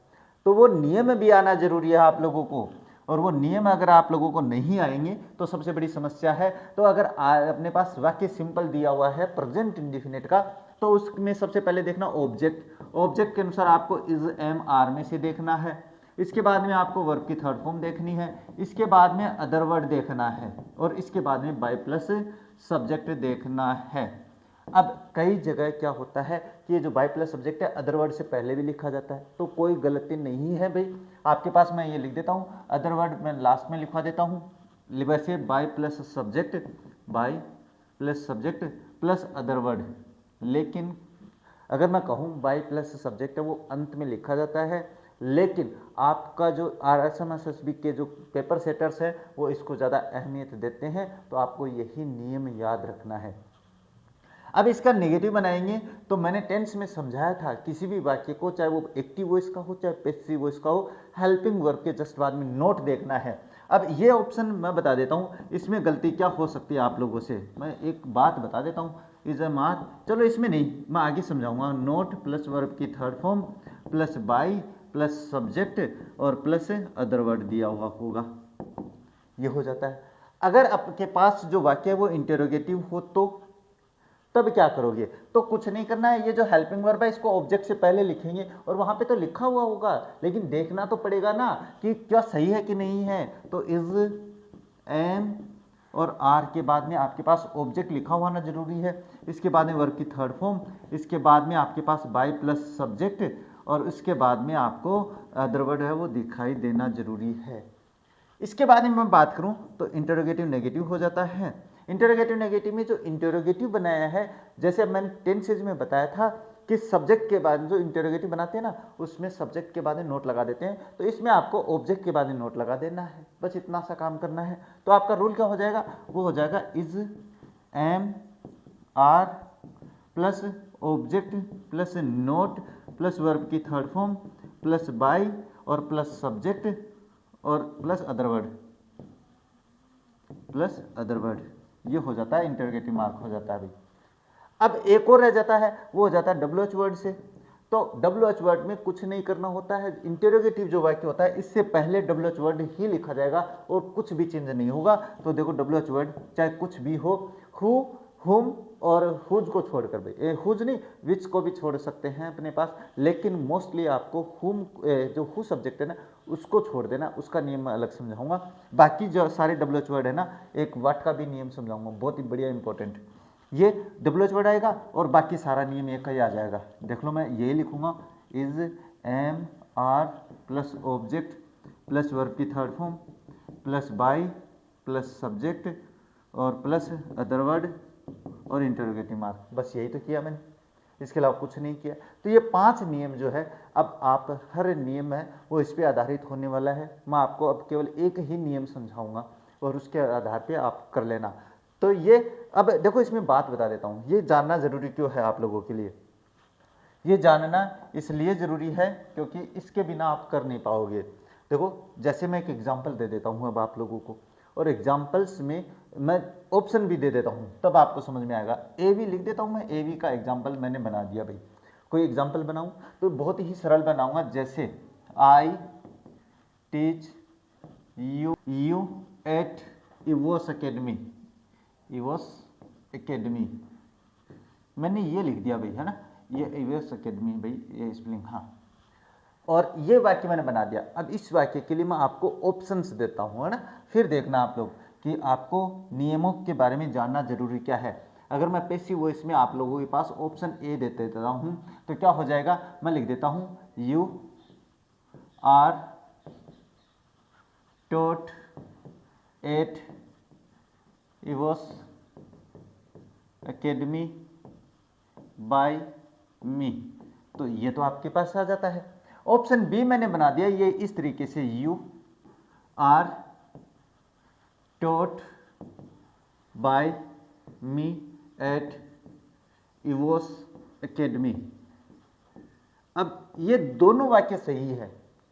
तो वो नियम भी आना जरूरी है आप लोगों को, और वो नियम अगर आप लोगों को नहीं आएंगे तो सबसे बड़ी समस्या है। तो अगर अपने पास वाक्य सिंपल दिया हुआ है प्रेजेंट इंडिफिनिट का, तो उसमें सबसे पहले देखना ऑब्जेक्ट, ऑब्जेक्ट के अनुसार आपको इज एम आर में से देखना है, इसके बाद में आपको वर्ब की थर्ड फॉर्म देखनी है, इसके बाद में अदर वर्ड देखना है, और इसके बाद में बाय प्लस सब्जेक्ट देखना है। अब कई जगह क्या होता है कि ये जो बाय प्लस सब्जेक्ट है अदर वर्ड से पहले भी लिखा जाता है, तो कोई गलती नहीं है भाई आपके पास, मैं ये लिख देता हूँ, अदर वर्ड मैं लास्ट में लिखवा देता हूँ। वैसे by plus subject, by plus subject plus other word, लेकिन अगर मैं कहूँ बाय प्लस सब्जेक्ट है वो अंत में लिखा जाता है, लेकिन आपका जो RSMSSB के जो पेपर सेटर्स है वो इसको ज़्यादा अहमियत देते हैं, तो आपको यही नियम याद रखना है। अब इसका नेगेटिव बनाएंगे तो मैंने टेंस में समझाया था, किसी भी वाक्य को चाहे वो एक्टिव वॉइस का हो चाहे पैसिव वॉइस का हो, हेल्पिंग वर्ब के जस्ट बाद में नोट देखना है। अब ये ऑप्शन मैं बता देता हूँ, इसमें गलती क्या हो सकती है आप लोगों से, मैं एक बात बता देता हूँ, इज अ मार, चलो इसमें नहीं, मैं आगे समझाऊंगा। नोट प्लस वर्ब की third form plus by plus subject और प्लस अदर वर्ड दिया हुआ होगा, ये हो जाता है। अगर आपके पास जो वाक्य है वो इंटेरोगेटिव हो तो तब क्या करोगे, तो कुछ नहीं करना है, ये जो हेल्पिंग वर्ब है इसको ऑब्जेक्ट से पहले लिखेंगे, और वहां पे तो लिखा हुआ होगा लेकिन देखना तो पड़ेगा ना कि क्या सही है कि नहीं है। तो इज एम और आर के बाद में आपके पास ऑब्जेक्ट लिखा हुआ ना जरूरी है, इसके बाद में वर्ब की थर्ड फॉर्म, इसके बाद में आपके पास बाय प्लस सब्जेक्ट, और इसके बाद में आपको अदर वर्ड है वो दिखाई देना जरूरी है। इसके बाद में मैं बात करूं तो इंटरोगेटिव नेगेटिव हो जाता है। इंटरोगेटिव नेगेटिव में जो इंटरोगेटिव बनाया है, जैसे मैंने टेंसेज में बताया था कि सब्जेक्ट के बाद जो इंटरोगेटिव बनाते हैं ना उसमें सब्जेक्ट के बाद में नोट लगा देते हैं, तो इसमें आपको ऑब्जेक्ट के बाद में नोट लगा देना है, बस इतना सा काम करना है। तो आपका रूल क्या हो जाएगा, वो हो जाएगा is am are plus object plus not plus verb की थर्ड फॉर्म प्लस बाय और प्लस सब्जेक्ट और plus other word, plus other word, ये हो जाता है इंटरोगेटिव मार्क हो जाता है भाई। अब एक और रह जाता है, वो हो जाता है WH वर्ड से। तो WH वर्ड में कुछ नहीं करना होता है, इंटरोगेटिव जो वाक्य होता है इससे पहले WH वर्ड ही लिखा जाएगा और कुछ भी चेंज नहीं होगा। तो देखो WH वर्ड चाहे कुछ भी हो, हु, हुम और हुज को छोड़कर भाई, हुज नहीं विच को भी छोड़ सकते हैं अपने पास, लेकिन मोस्टली आपको हुम जो हु सब्जेक्ट है ना उसको छोड़ देना, उसका नियम मैं अलग समझाऊंगा। बाकी जो सारे WH वर्ड है ना, एक वाट का भी नियम समझाऊंगा, बहुत ही बढ़िया इंपॉर्टेंट। ये WH वर्ड आएगा और बाकी सारा नियम एक ही आ जाएगा। देख लो मैं यही लिखूंगा, is am are plus object plus verb की third form plus by plus subject और प्लस अदर वर्ड और इंटरोगेटिव मार्क, बस यही तो किया मैंने, इसके अलावा कुछ नहीं किया। तो ये 5 नियम जो है, अब आप हर नियम है वो इस पर आधारित होने वाला है। मैं आपको अब केवल एक ही नियम समझाऊंगा और उसके आधार पे आप कर लेना। तो ये अब देखो इसमें बात बता देता हूँ, ये जानना जरूरी क्यों है आप लोगों के लिए, ये जानना इसलिए जरूरी है क्योंकि इसके बिना आप कर नहीं पाओगे। देखो जैसे मैं एक एग्जाम्पल दे देता हूँ अब आप लोगों को, और एग्जाम्पल्स में मैं ऑप्शन भी दे देता हूँ, तब आपको समझ में आएगा। AV लिख देता हूँ मैं, AV का एग्जाम्पल मैंने बना दिया भाई। कोई एग्जाम्पल बनाऊँ तो बहुत ही सरल बनाऊंगा, जैसे I teach you at Evos Academy, Evos Academy मैंने ये लिख दिया भाई, है ना, ये इवोस अकेडमी भाई, ये स्पेलिंग, हाँ, और ये वाक्य मैंने बना दिया। अब इस वाक्य के लिए मैं आपको ऑप्शंस देता हूँ, है ना, फिर देखना आप लोग कि आपको नियमों के बारे में जानना जरूरी क्या है। अगर मैं पैसिव वॉइस में आप लोगों के पास ऑप्शन ए दे देता हूँ तो क्या हो जाएगा, मैं लिख देता हूँ you are taught at Evos Academy by me, तो ये तो आपके पास आ जाता है। ऑप्शन बी मैंने बना दिया ये इस तरीके से, you are taught by me at Evos Academy. अब ये दोनों वाक्य सही है,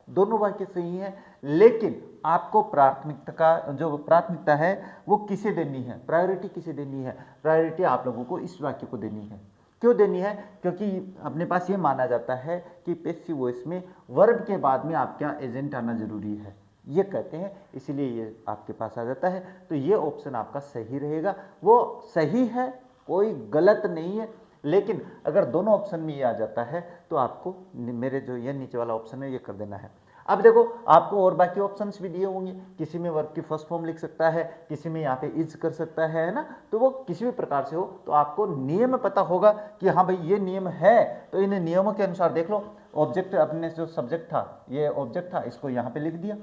दोनों वाक्य सही हैं, लेकिन आपको प्राथमिकता है वो किसे देनी है, प्रायोरिटी किसे देनी है, प्रायोरिटी आप लोगों को इस वाक्य को देनी है। क्यों देनी है? क्योंकि अपने पास ये माना जाता है कि पैसिव वॉइस में वर्ब के बाद में आपका एजेंट आना जरूरी है, ये कहते हैं, इसीलिए ये आपके पास आ जाता है। तो ये ऑप्शन आपका सही रहेगा, वो सही है, कोई गलत नहीं है, लेकिन अगर दोनों ऑप्शन में ये आ जाता है तो आपको मेरे जो ये नीचे वाला ऑप्शन है ये कर देना है। अब देखो आपको और बाकी ऑप्शंस भी दिए होंगे, किसी में वर्ब की फर्स्ट फॉर्म लिख सकता है, किसी में यहाँ पे इज कर सकता है ना, तो वो किसी भी प्रकार से हो, तो आपको नियम पता होगा कि हाँ भाई ये नियम है, तो इन नियमों के अनुसार देख लो। ऑब्जेक्ट अपने जो सब्जेक्ट था, ये ऑब्जेक्ट था, इसको यहाँ पे लिख दिया।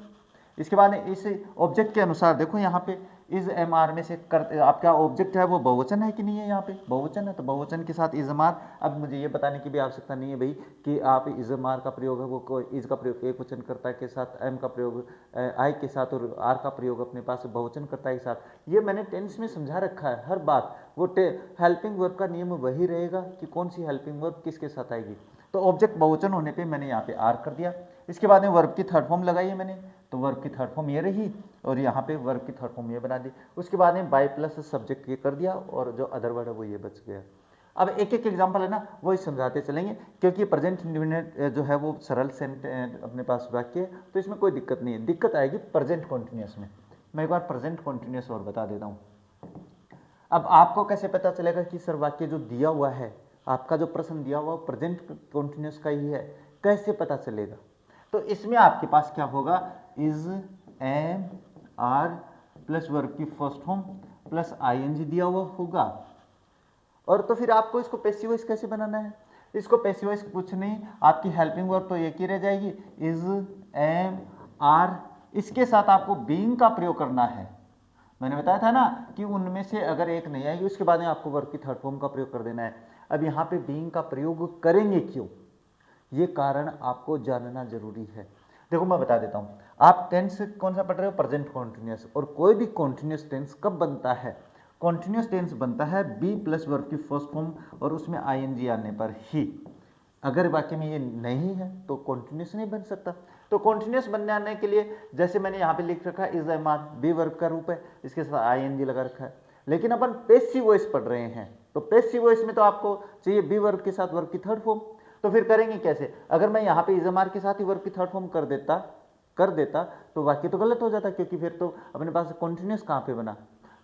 इसके बाद इस ऑब्जेक्ट के अनुसार देखो यहाँ पे इज एम आर में से कर, आपका ऑब्जेक्ट है वो बहुवचन है कि नहीं है, यहाँ पे बहुवचन है तो बहुवचन के साथ इज एम आर। अब मुझे ये बताने की भी आवश्यकता नहीं है भाई कि आप इज एम आर का प्रयोग है वो इज का प्रयोग एक वचन करता के साथ, एम का प्रयोग आई के साथ, और आर का प्रयोग अपने पास बहुवचन करता के साथ। ये मैंने टेंस में समझा रखा है हर बात। वो हेल्पिंग वर्ब का नियम वही रहेगा कि कौन सी हेल्पिंग वर्ब किसके साथ आएगी। तो ऑब्जेक्ट बहुवचन होने पे मैंने यहाँ पे आर कर दिया। इसके बाद में वर्ब की थर्ड फॉर्म लगाई है मैंने, तो वर्ब की थर्ड फॉर्म ये रही, और यहाँ पे वर्ब की थर्ड फॉर्म ये बना दी। उसके बाद में बाय प्लस सब्जेक्ट ये कर दिया, और जो अदर वर्ड है वो ये बच गया। अब एक एक एग्जाम्पल है ना वो समझाते चलेंगे, क्योंकि प्रेजेंट इंडेफिनिट जो है वो सरल अपने पास वाक्य है, तो इसमें कोई दिक्कत नहीं है। दिक्कत आएगी प्रेजेंट कॉन्टिन्यूस में। मैं एक बार प्रेजेंट कॉन्टिन्यूस और बता देता हूँ। अब आपको कैसे पता चलेगा कि सर वाक्य जो दिया हुआ है, आपका जो प्रश्न दिया हुआ प्रेजेंट कॉन्टिन्यूस का ही है, कैसे पता चलेगा? तो इसमें आपके पास क्या होगा, is am are plus verb की फर्स्ट फॉर्म प्लस आईएनजी दिया हुआ होगा। और तो फिर आपको इसको पैसिव वॉइस कैसे बनाना है? इसको पैसिव वॉइस कुछ नहीं, आपकी हेल्पिंग वर्ब तो एक ही रह जाएगी, इज एम आर। इसके साथ आपको बीइंग का प्रयोग करना है। मैंने बताया था ना कि उनमें से अगर एक नहीं आएगी उसके बाद में आपको वर्ब की थर्ड फॉर्म का प्रयोग कर देना है। अब यहाँ पे बीइंग का प्रयोग करेंगे क्यों, ये कारण आपको जानना जरूरी है। देखो मैं बता देता हूँ, आप टेंस कौन सा पढ़ रहे हो, प्रेजेंट कॉन्टिन्यूस। और कोई भी कॉन्टिन्यूस टेंस कब बनता है, कॉन्टिन्यूस टेंस बनता है बी प्लस वर्ब की फर्स्ट फॉर्म और उसमें आईएनजी आने पर ही। अगर वाक्य में ये नहीं है तो कॉन्टिन्यूस नहीं बन सकता। तो कॉन्टिन्यूस बनने आने के लिए जैसे मैंने यहाँ पे लिख रखा है is am are, be verb का रूप है, इसके साथ आईएनजी लगा रखा है। लेकिन अपन पैसिव वॉइस पढ़ रहे हैं, तो पैसिव वॉइस में तो आपको चाहिए बी वर्ब के साथ वर्ब की थर्ड फॉर्म। तो फिर करेंगे कैसे? अगर मैं यहाँ पे इज एम आर के साथ ही वर्ब की थर्ड फॉर्म कर देता तो वाक्य तो गलत हो जाता, क्योंकि फिर तो अपने पास कॉन्टिन्यूस कहाँ पे बना।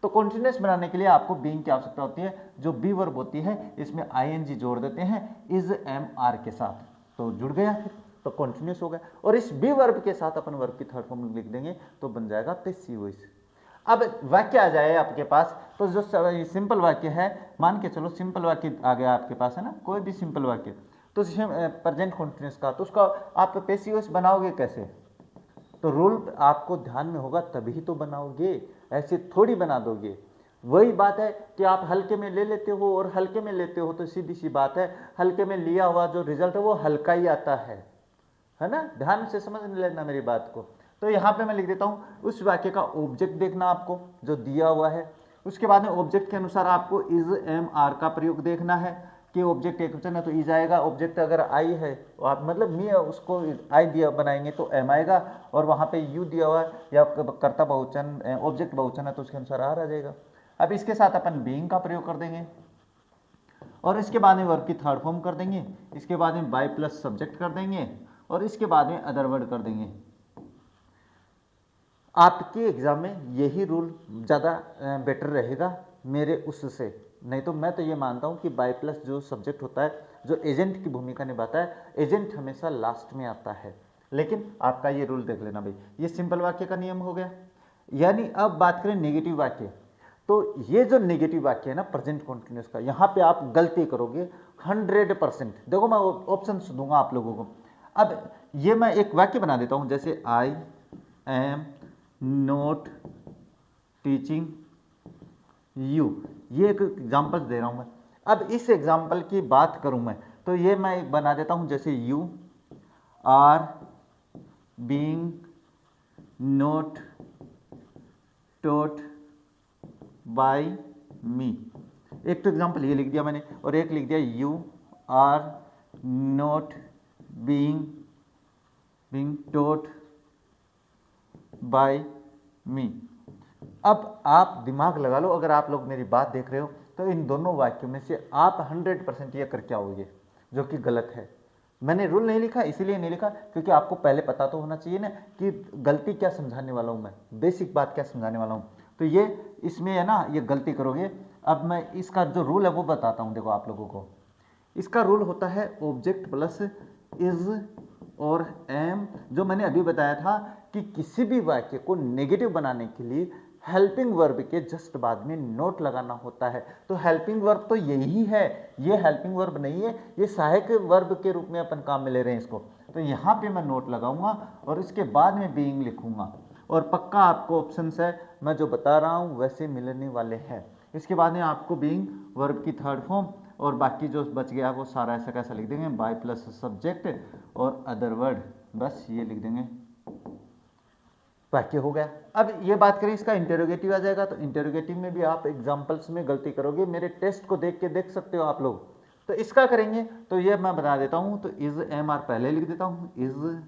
तो कॉन्टिन्यूस बनाने के लिए आपको बीइंग की आवश्यकता होती है। जो बी वर्ब होती है इसमें आईएनजी जोड़ देते हैं इज एम आर के साथ, तो जुड़ गया, फिर तो कॉन्टिन्यूस हो गया। और इस बी वर्ब के साथ अपन वर्ब की थर्ड फॉर्म लिख देंगे तो बन जाएगा पैसिव वॉइस। अब वाक्य आ जाए आपके पास, तो जो सिंपल वाक्य है, मान के चलो सिंपल वाक्य आ गया आपके पास है ना, कोई भी सिंपल वाक्य, तो प्रेजेंट कॉन्टिन्यूस का, तो उसका आप पैसिव वॉइस बनाओगे कैसे? तो रूल आपको ध्यान में होगा तभी तो बनाओगे, ऐसे थोड़ी बना दोगे। वही बात है कि आप हल्के में ले लेते हो और हल्के में लेते हो, तो सीधी सी बात है हल्के में लिया हुआ जो रिजल्ट है वो हल्का ही आता है ना। ध्यान से समझ लेना मेरी बात को। तो यहाँ पे मैं लिख देता हूँ, उस वाक्य का ऑब्जेक्ट देखना आपको जो दिया हुआ है, उसके बाद में ऑब्जेक्ट के अनुसार आपको इज एम आर का प्रयोग देखना है कि ऑब्जेक्ट एक वचन है तो इज आएगा, ऑब्जेक्ट अगर आई है आप मतलब मी उसको आई दिया बनाएंगे तो एम आएगा, और वहाँ पे यू दिया हुआ है या कर्ता बहुवचन ऑब्जेक्ट बहुवचन है तो उसके अनुसार आर आ जाएगा। अब इसके साथ अपन बीइंग का प्रयोग कर देंगे, और इसके बाद में वर्ब की थर्ड फॉर्म कर देंगे, इसके बाद में बाय प्लस सब्जेक्ट कर देंगे, और इसके बाद में अदर वर्ड कर देंगे। आपके एग्जाम में यही रूल ज़्यादा बेटर रहेगा मेरे उससे, नहीं तो मैं तो ये मानता हूँ कि बाय प्लस जो सब्जेक्ट होता है, जो एजेंट की भूमिका निभाता है, एजेंट हमेशा लास्ट में आता है। लेकिन आपका ये रूल देख लेना भाई, ये सिंपल वाक्य का नियम हो गया। यानी अब बात करें नेगेटिव वाक्य, तो ये जो नेगेटिव वाक्य है ना प्रेजेंट कॉन्टिन्यूस का, यहाँ पे आप गलती करोगे 100%। देखो मैं ऑप्शन दूंगा आप लोगों को। अब ये मैं एक वाक्य बना देता हूँ, जैसे I am note teaching you, ये एक एग्जाम्पल दे रहा हूं मैं। अब इस एग्जाम्पल की बात करूं मैं, तो ये मैं एक बना देता हूं, जैसे you are being not taught by me. एक तो एग्जाम्पल ये लिख दिया मैंने, और एक लिख दिया you are not being being taught by me. अब आप दिमाग लगा लो, अगर आप लोग मेरी बात देख रहे हो तो इन दोनों वाक्यों में से आप 100% ये करके आओगे, जो कि गलत है। मैंने रूल नहीं लिखा, इसीलिए नहीं लिखा क्योंकि आपको पहले पता तो होना चाहिए ना कि गलती क्या समझाने वाला हूँ, मैं बेसिक बात क्या समझाने वाला हूँ। तो ये इसमें है ना, ये गलती करोगे। अब मैं इसका जो रूल है वो बताता हूँ, देखो आप लोगों को। इसका रूल होता है ऑब्जेक्ट प्लस इज और एम। जो मैंने अभी बताया था कि किसी भी वाक्य को नेगेटिव बनाने के लिए हेल्पिंग वर्ब के जस्ट बाद में नोट लगाना होता है। तो हेल्पिंग वर्ब तो यही है, ये हेल्पिंग वर्ब नहीं है, ये सहायक वर्ब के रूप में अपन काम में ले रहे हैं इसको। तो यहाँ पे मैं नोट लगाऊंगा और इसके बाद में बीइंग लिखूंगा, और पक्का आपको ऑप्शंस है, मैं जो बता रहा हूँ वैसे मिलने वाले हैं। इसके बाद में आपको बीइंग वर्ब की थर्ड फॉर्म, और बाकी जो बच गया वो सारा ऐसा कैसा लिख देंगे, बाय प्लस सब्जेक्ट और अदर वर्ड, बस ये लिख देंगे, वाक्य हो गया। अब ये बात करें इसका इंटेरोगेटिव आ जाएगा, तो इंटेरोगेटिव में भी आप एग्जांपल्स में गलती करोगे, मेरे टेस्ट को देख के देख सकते हो आप लोग। तो इसका करेंगे तो ये मैं बता देता हूँ, तो इज एम आर पहले लिख देता हूँ, इज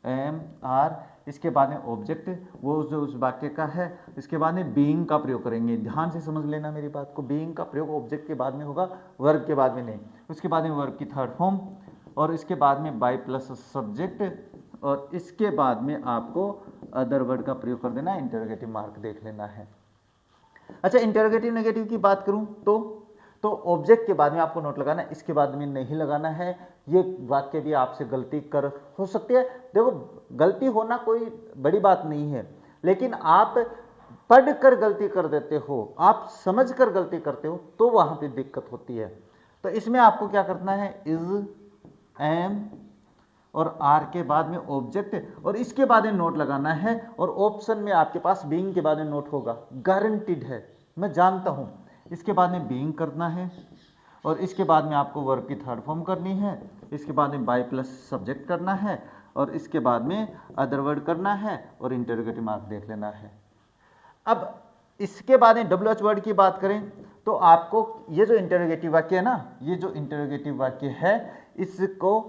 एम आर, इसके बाद में ऑब्जेक्ट वो जो उस वाक्य का है, इसके बाद में बीइंग का प्रयोग करेंगे। ध्यान से समझ लेना मेरी बात को, बीइंग का प्रयोग ऑब्जेक्ट के बाद में होगा, वर्ब के बाद में नहीं। उसके बाद में वर्ब की थर्ड फॉर्म, और इसके बाद में बाय प्लस सब्जेक्ट, और इसके बाद में आपको अदर वर्ड का प्रयोग कर देना, इंटरोगेटिव मार्क देख लेना है। अच्छा, इंटरोगेटिव नेगेटिव की बात करूं तो ऑब्जेक्ट के बाद में आपको नोट लगाना है, इसके बाद में नहीं लगाना है। ये वाक्य भी आपसे गलती कर हो सकती है, देखो गलती होना कोई बड़ी बात नहीं है, लेकिन आप पढ़कर गलती कर देते हो, आप समझकर गलती करते हो, तो वहां पे दिक्कत होती है। तो इसमें आपको क्या करना है, इज एम और आर के बाद में ऑब्जेक्ट, और इसके बाद में नोट लगाना है, और ऑप्शन में आपके पास बीइंग के बाद में नोट होगा, गारंटीड है, मैं जानता हूं। इसके बाद में बीइंग करना है, और इसके बाद में आपको वर्ब की थर्ड फॉर्म करनी है, इसके बाद में बाय प्लस सब्जेक्ट करना है, और इसके बाद में अदर वर्ड करना है, और इंटरोगेटिव मार्क देख लेना है। अब इसके बाद में डब्ल्यू एच वर्ड की बात करें तो आपको ये जो इंटरोगेटिव वाक्य है ना, ये जो इंटरोगेटिव वाक्य है, इसको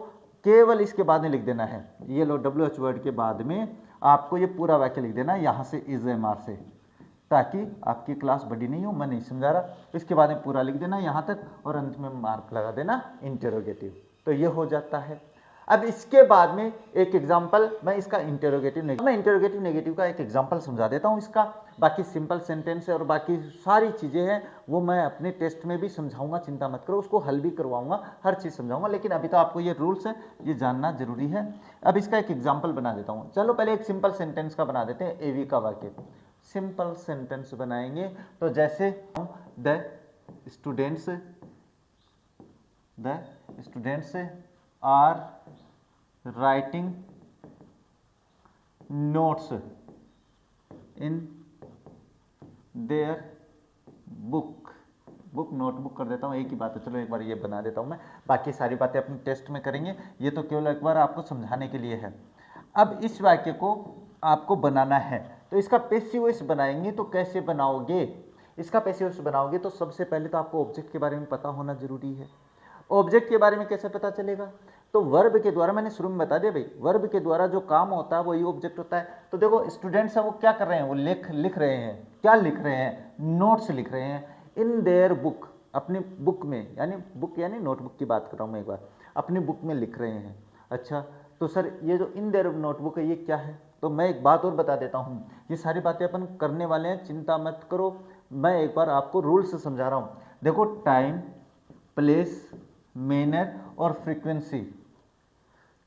केवल इसके बाद में लिख देना है। ये लो, डब्ल्यू एच वर्ड के बाद में आपको ये पूरा वाक्य लिख देना है, यहाँ से इज एम आर से, ताकि आपकी क्लास बड़ी नहीं हो, मैं नहीं समझा रहा। इसके बाद में पूरा लिख देना यहाँ तक, और अंत में मार्क लगा देना इंटरोगेटिव, तो ये हो जाता है। अब इसके बाद में एक एग्जांपल, मैं इसका इंटरोगेटिव नेगेटिव का एक एग्जांपल समझा देता हूँ इसका। बाकी सिंपल सेंटेंस है और बाकी सारी चीज़ें हैं वो मैं अपने टेस्ट में भी समझाऊंगा, चिंता मत करो, उसको हल भी करवाऊंगा, हर चीज़ समझाऊंगा, लेकिन अभी तो आपको ये रूल्स हैं, ये जानना जरूरी है। अब इसका एक एग्जाम्पल बना देता हूँ। चलो पहले एक सिंपल सेंटेंस का बना देते हैं, एवी का वाक्य। सिंपल सेंटेंस बनाएंगे तो जैसे the students are writing notes in their book notebook कर देता हूँ, एक ही बात है। चलो एक बार ये बना देता हूँ मैं, बाकी सारी बातें अपने टेस्ट में करेंगे, ये तो केवल एक बार आपको समझाने के लिए है। अब इस वाक्य को आपको बनाना है, तो इसका पैसिव वॉइस बनाएंगे तो कैसे बनाओगे? इसका पैसिव वॉइस बनाओगे तो सबसे पहले तो आपको ऑब्जेक्ट के बारे में पता होना जरूरी है। ऑब्जेक्ट के बारे में कैसे पता चलेगा? तो वर्ब के द्वारा, मैंने शुरू में बता दिया भाई, वर्ब के द्वारा जो काम होता है वही ऑब्जेक्ट होता है। तो देखो स्टूडेंट्स है वो क्या कर रहे हैं, वो लिख रहे हैं, क्या लिख रहे हैं? नोट्स लिख रहे हैं इन देयर बुक, अपनी बुक में, यानी बुक यानी नोटबुक की बात कर रहा हूँ मैं एक बार, अपनी बुक में लिख रहे हैं। अच्छा, तो सर ये जो इन देयर नोटबुक है ये क्या है? तो मैं एक बात और बता देता हूँ, ये सारी बातें अपन करने वाले हैं, चिंता मत करो। मैं एक बार आपको रूल से समझा रहा हूँ। देखो टाइम, प्लेस, मैनर और फ्रीक्वेंसी,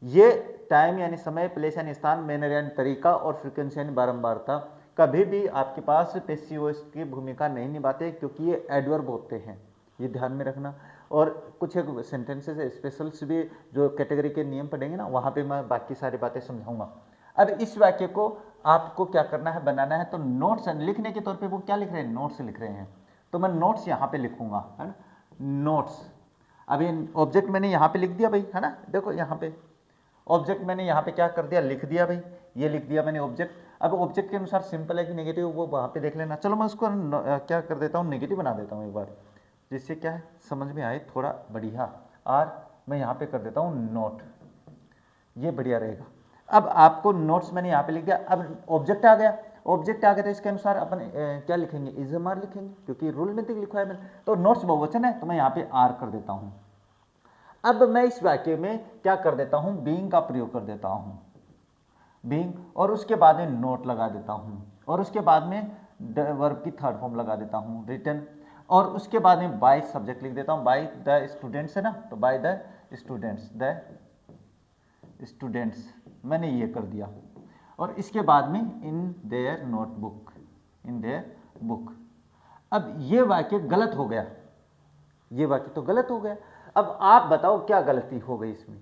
ये टाइम यानी समय, प्लेस यानी स्थान, मैनर यानी तरीका, और फ्रीक्वेंसी यानी बारंबारता, कभी भी आपके पास पैसिव वॉइस की भूमिका नहीं निभाते, क्योंकि ये एडवर्ब होते हैं, ये ध्यान में रखना। और कुछ एक सेंटेंसेस स्पेशल्स भी जो कैटेगरी के नियम पढ़ेंगे ना, वहाँ पे मैं बाकी सारी बातें समझाऊंगा। अब इस वाक्य को आपको क्या करना है, बनाना है। तो नोट्स लिखने के तौर पे वो क्या लिख रहे हैं, नोट्स लिख रहे हैं, तो मैं नोट्स यहाँ पे लिखूंगा, है ना, नोट्स। अभी ऑब्जेक्ट मैंने यहाँ पे लिख दिया भाई, है ना, देखो यहाँ पे ऑब्जेक्ट मैंने यहाँ पे क्या कर दिया, लिख दिया भाई, ये लिख दिया मैंने ऑब्जेक्ट। अब ऑब्जेक्ट के अनुसार सिंपल है कि नेगेटिव, वो वहाँ पे देख लेना। चलो मैं उसको क्या कर देता हूँ, नेगेटिव बना देता हूँ एक बार, जिससे क्या है समझ में आए थोड़ा बढ़िया। और मैं यहाँ पे कर देता हूँ नोट, ये बढ़िया रहेगा। अब आपको नोट्स मैंने यहाँ पे लिख दिया। अब ऑब्जेक्ट आ गया, ऑब्जेक्ट आ गया तो इसके अनुसार अपन क्या लिखेंगे, इज एम आर लिखेंगे, क्योंकि रूल में तो लिखा है मैंने। तो नोट्स बहुवचन है तो मैं यहाँ पे आर कर देता हूँ। अब मैं इस वाक्य में क्या कर देता हूँ, बीइंग का प्रयोग कर देता हूँ, बीइंग, और उसके बाद में नोट लगा देता हूँ, और उसके बाद में वर्ब की थर्ड फॉर्म लगा देता हूँ, रिटन, और उसके बाद में बाय सब्जेक्ट लिख देता हूँ, बाय द स्टूडेंट्स है ना, तो बाय द स्टूडेंट्स मैंने ये कर दिया, और इसके बाद में in their notebook, in their book. अब ये वाक्य गलत हो गया, ये वाक्य तो गलत हो गया। अब आप बताओ क्या गलती हो गई इसमें,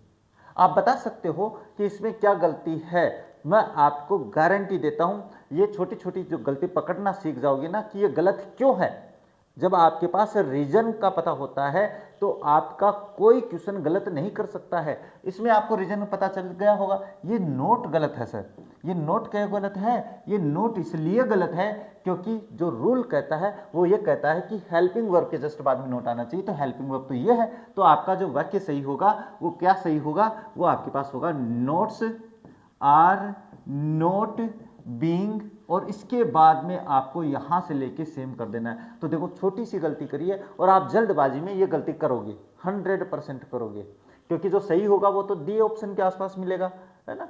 आप बता सकते हो कि इसमें क्या गलती है। मैं आपको गारंटी देता हूं, ये छोटी छोटी जो गलती पकड़ना सीख जाओगे ना कि ये गलत क्यों है। जब आपके पास रीजन का पता होता है तो आपका कोई क्वेश्चन गलत नहीं कर सकता है। इसमें आपको रीजन पता चल गया होगा, ये नोट गलत है सर। ये नोट क्यों गलत है, ये नोट इसलिए गलत है क्योंकि जो रूल कहता है वो ये कहता है कि हेल्पिंग वर्ब के जस्ट बाद में नोट आना चाहिए। तो हेल्पिंग वर्ब तो ये है, तो आपका जो वाक्य सही होगा वो क्या सही होगा, वो आपके पास होगा नोट्स आर नोट बीइंग, और इसके बाद में आपको यहां से लेके सेम कर देना है। तो देखो छोटी सी गलती करिए और आप जल्दबाजी में ये गलती करोगे, 100% करोगे, क्योंकि जो सही होगा वो तो डी ऑप्शन के आसपास मिलेगा, है ना।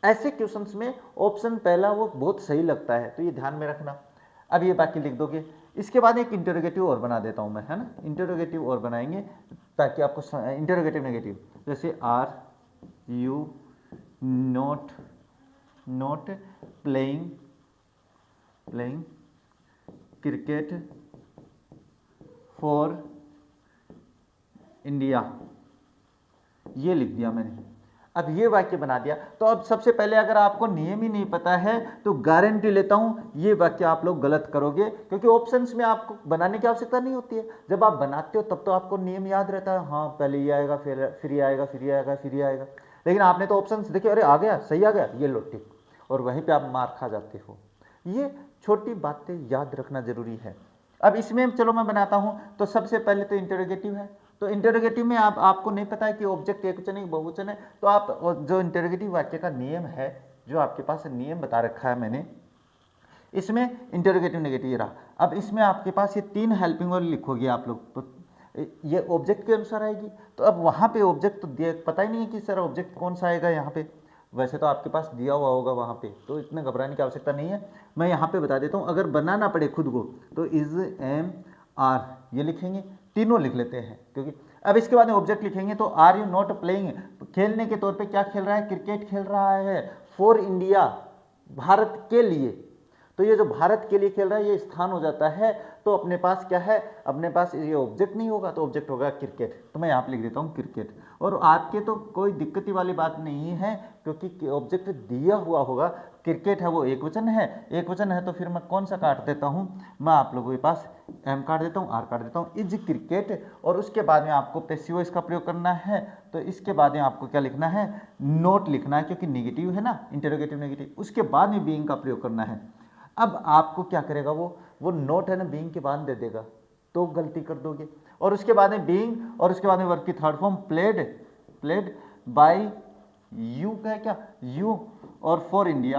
ऐसे क्वेश्चंस में ऑप्शन पहला वो बहुत सही लगता है, तो ये ध्यान में रखना। अब ये बाकी लिख दोगे, इसके बाद एक इंटरोगेटिव और बना देता हूं मैं, है ना, इंटरोगेटिव और बनाएंगे ताकि आपको इंटरोगेटिव नेगेटिव, जैसे are you not playing cricket for India, ये लिख दिया मैंने। अब ये वाक्य बना दिया। तो अब सबसे पहले अगर आपको नियम ही नहीं पता है तो गारंटी लेता हूं ये वाक्य आप लोग गलत करोगे, क्योंकि ऑप्शंस में आपको बनाने की आवश्यकता नहीं होती है। जब आप बनाते हो तब तो आपको नियम याद रहता है, हाँ पहले ये आएगा, फिर ये आएगा, फिर ये आएगा, फिर ये आएगा। लेकिन आपने तो ऑप्शंस देखे, अरे आ गया, सही आ गया, ये लो टिक, और वहीं पे आप मार खा जाते हो। ये छोटी बातें याद रखना जरूरी है। अब इसमें चलो मैं बनाता हूं। तो सबसे पहले तो इंटरोगेटिव है, तो इंटरोगेटिव में आपको नहीं पता है कि ऑब्जेक्ट एकवचन है बहुवचन है, तो आप जो इंटरोगेटिव वाक्य का नियम है, जो आपके पास नियम बता रखा है मैंने, इसमें इंटरोगेटिव नेगेटिव रहा। अब इसमें आपके पास ये 3 हेल्पिंग वर्ब लिखोगे आप लोग, तो ये ऑब्जेक्ट के अनुसार आएगी। तो अब वहां पे ऑब्जेक्ट तो पता ही नहीं है कि सर ऑब्जेक्ट कौन सा आएगा यहाँ पे, वैसे तो आपके पास दिया हुआ होगा वहाँ पे, तो इतने घबराने की आवश्यकता नहीं है। मैं यहाँ पे बता देता हूँ, अगर बनाना पड़े खुद को तो इज एम आर ये लिखेंगे, तीनों लिख लेते हैं, क्योंकि अब इसके बाद में ऑब्जेक्ट लिखेंगे। तो आर यू नॉट प्लेइंग, खेलने के तौर पे क्या खेल रहा है, क्रिकेट खेल रहा है, फॉर इंडिया, भारत के लिए। तो ये जो भारत के लिए खेल रहा है ये स्थान हो जाता है, तो अपने पास क्या है, अपने पास ये ऑब्जेक्ट नहीं होगा तो ऑब्जेक्ट होगा क्रिकेट। तो मैं यहाँ पे लिख देता हूँ क्रिकेट, और आपके तो कोई दिक्कत वाली बात नहीं है, क्योंकि ऑब्जेक्ट दिया हुआ होगा, क्रिकेट है वो एक वचन है, एक वचन है तो फिर मैं कौन सा काट देता हूँ, मैं आप लोगों के पास एम काट देता हूँ, आर काट देता हूँ, इज क्रिकेट, और उसके बाद में आपको पैसिव इसका प्रयोग करना है। तो इसके बाद में आपको क्या लिखना है, नोट लिखना है, क्योंकि निगेटिव है ना, इंटरोगेटिव नेगेटिव, उसके बाद में बीइंग का प्रयोग करना है। अब आपको क्या करेगा, वो नोट है ना बीइंग के बाद दे देगा, तो गलती कर दोगे। और उसके बाद में बीइंग, और उसके बाद में वर्ब की third form played by you का है क्या, यू, और फॉर इंडिया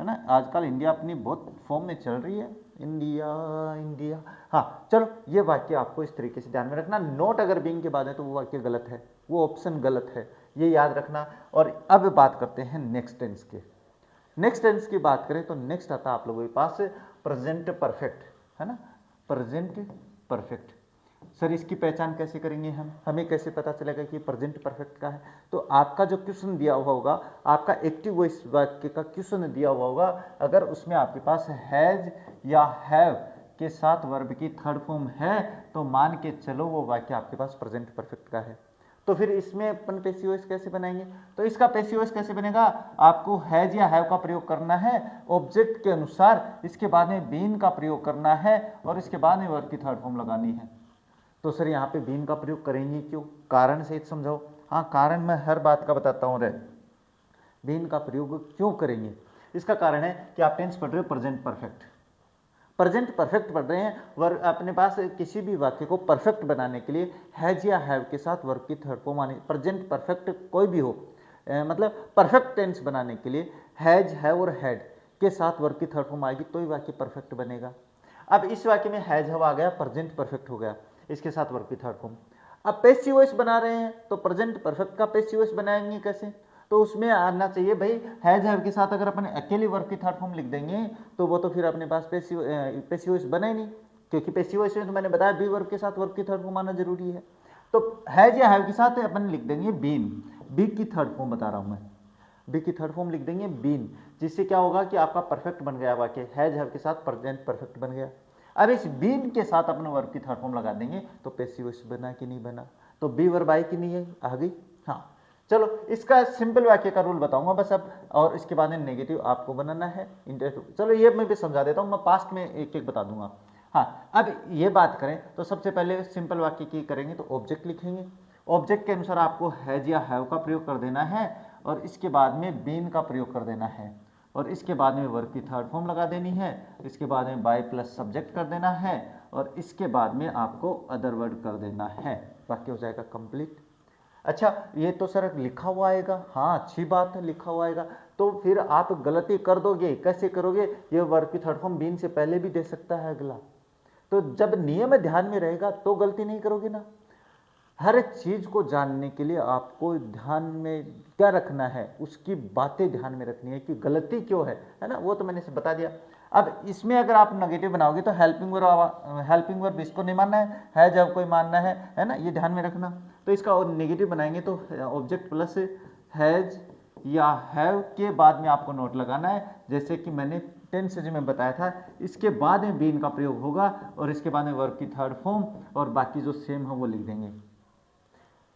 है ना। आजकल इंडिया अपनी बहुत फॉर्म में चल रही है, इंडिया। हाँ चलो, ये वाक्य आपको इस तरीके से ध्यान में रखना। नोट अगर बीइंग के बाद है तो वो वाक्य गलत है, वो ऑप्शन गलत है, ये याद रखना। और अब बात करते हैं नेक्स्ट टेंस के। नेक्स्ट टेंस की बात करें तो नेक्स्ट आता है आप लोगों के पास प्रेजेंट परफेक्ट, है ना, प्रेजेंट परफेक्ट। सर इसकी पहचान कैसे करेंगे हमें कैसे पता चलेगा कि प्रेजेंट परफेक्ट का है। तो आपका जो क्वेश्चन दिया हुआ होगा, आपका एक्टिव वॉइस वाक्य का क्वेश्चन दिया हुआ होगा, अगर उसमें आपके पास हैज या हैव के साथ वर्ब की थर्ड फॉर्म है तो मान के चलो वो वाक्य आपके पास प्रेजेंट परफेक्ट का है। तो फिर इसमें अपन पैसिव वॉइस कैसे बनाएंगे, तो इसका पैसिव वॉइस कैसे बनेगा, आपको हैज या हैव का प्रयोग करना है ऑब्जेक्ट के अनुसार, इसके बाद में बीन का प्रयोग करना है, और इसके बाद में वर्ब की थर्ड फॉर्म लगानी है। तो सर यहाँ पे बीन का प्रयोग करेंगे क्यों, कारण सहित समझाओ। हाँ कारण मैं हर बात का बताता हूँ रे, बीन का प्रयोग क्यों करेंगे, इसका कारण है कि आप टेंस पढ़ रहे हो प्रेजेंट परफेक्ट। प्रेजेंट परफेक्ट पढ़ रहे हैं, वर्ब अपने पास किसी भी वाक्य को परफेक्ट बनाने के लिए हैज या हैव के साथ वर्ब की थर्ड फॉर्म आनी, प्रेजेंट परफेक्ट कोई भी हो, मतलब परफेक्ट टेंस बनाने के लिए हैज, हैव और हैड के साथ वर्ब की थर्ड फॉर्म आएगी तो ही वाक्य परफेक्ट बनेगा। अब इस वाक्य में हैज हैव आ गया, प्रेजेंट परफेक्ट हो गया, इसके साथ वर्ब की थर्ड फॉर्म। अब पैसिव वॉइस बना रहे हैं तो प्रेजेंट परफेक्ट का पैसिव वॉइस बनाएंगे कैसे, तो उसमें आना चाहिए भाई हैज हैव के साथ अगर अपन अकेले वर्ब की थर्ड फॉर्म लिख देंगे तो वो तो फिर अपने पास पैसिव वॉइस बना ही नहीं, क्योंकि पैसिव वॉइस में तो मैंने बताया बी वर्ब के साथ वर्ब की थर्ड फॉर्म आना जरूरी है। तो हैज या हैव के साथ अपन लिख देंगे बीन, बी की थर्ड फॉर्म बता रहा हूं मैं, बी की थर्ड फॉर्म लिख देंगे बीन, जिससे क्या होगा कि आपका परफेक्ट बन गया वाक्य, हैज हैव के साथ प्रेजेंट परफेक्ट बन गया। अब इस बीन के साथ अपन वर्ब की थर्ड फॉर्म लगा देंगे तो पैसिव वॉइस बना कि नहीं बना, तो बी वर्ब आई कि नहीं है, आ गई। हाँ चलो इसका सिंपल वाक्य का रूल बताऊंगा बस अब, और इसके बाद में नेगेटिव आपको बनाना है, इंटरेक्टिव। चलो ये मैं भी समझा देता हूँ, मैं पास्ट में एक एक बता दूंगा। हाँ अब ये बात करें तो सबसे पहले सिंपल वाक्य की करेंगे तो ऑब्जेक्ट लिखेंगे, ऑब्जेक्ट के अनुसार आपको हैज या हैव का प्रयोग कर देना है और इसके बाद में बीन का प्रयोग कर देना है और इसके बाद में वर्ब की थर्ड फॉर्म लगा देनी है, इसके बाद में बाय प्लस सब्जेक्ट कर देना है और इसके बाद में आपको अदर वर्ड कर देना है, वाक्य हो जाएगा कंप्लीट। अच्छा ये तो सर लिखा हुआ आएगा, हाँ अच्छी बात है लिखा हुआ आएगा, तो फिर आप गलती कर दोगे, कैसे करोगे, ये वर्ब की थर्ड फॉर्म बीन से पहले भी दे सकता है अगला, तो जब नियम ध्यान में रहेगा तो गलती नहीं करोगे ना। हर एक चीज को जानने के लिए आपको ध्यान में क्या रखना है, उसकी बातें ध्यान में रखनी है कि गलती क्यों है ना, वो तो मैंने से बता दिया। अब इसमें अगर आप नेगेटिव बनाओगे तो हेल्पिंग वर्ब इसको नहीं मानना है जब कोई मानना है ना, ये ध्यान में रखना। तो इसका और नेगेटिव बनाएंगे तो ऑब्जेक्ट प्लस हैज या हैव के बाद में आपको नोट लगाना है, जैसे कि मैंने टेंस में बताया था, इसके बाद में बीन का प्रयोग होगा और इसके बाद में वर्ब की थर्ड फॉर्म और बाकी जो सेम है वो लिख देंगे।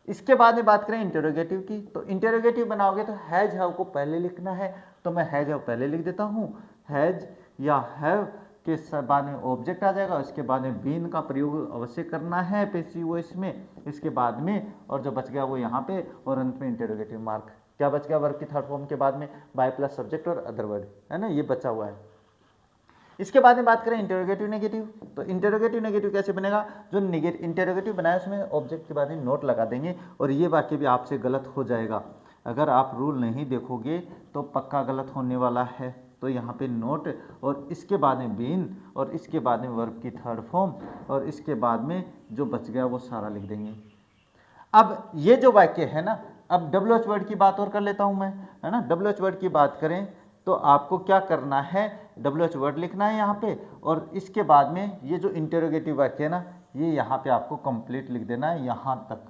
इसके बाद में बात करें इंटरोगेटिव की, तो इंटरोगेटिव बनाओगे तो हैज हैव को पहले लिखना है, तो मैं हैज हैव पहले लिख देता हूँ, हैज या हैव के बाद में ऑब्जेक्ट आ जाएगा, इसके बाद में बीन का प्रयोग अवश्य करना है पैसिव वॉइस में, इसके बाद में और जो बच गया वो यहाँ पे और अंत में इंटरोगेटिव मार्क। क्या बच गया, वर्ब की थर्ड फॉर्म के बाद में बाय प्लस सब्जेक्ट और अदर वर्ड, है ना, ये बचा हुआ है। इसके बाद में बात करें इंटरोगेटिव नेगेटिव, तो इंटरोगेटिव नेगेटिव कैसे बनेगा, जो इंटरोगेटिव बनाया उसमें ऑब्जेक्ट के बाद में नोट लगा देंगे और ये वाक्य भी आपसे गलत हो जाएगा, अगर आप रूल नहीं देखोगे तो पक्का गलत होने वाला है। तो यहाँ पे नोट और इसके बाद में बीन और इसके बाद में वर्ब की थर्ड फॉर्म और इसके बाद में जो बच गया वो सारा लिख देंगे। अब ये जो वाक्य है ना, अब WH वर्ड की बात और कर लेता हूँ मैं, है ना, WH वर्ड की बात करें तो आपको क्या करना है, WH वर्ड लिखना है यहाँ पे और इसके बाद में ये जो इंटरोगेटिव वाक्य है ना, ये यहाँ पे आपको कंप्लीट लिख देना है यहाँ तक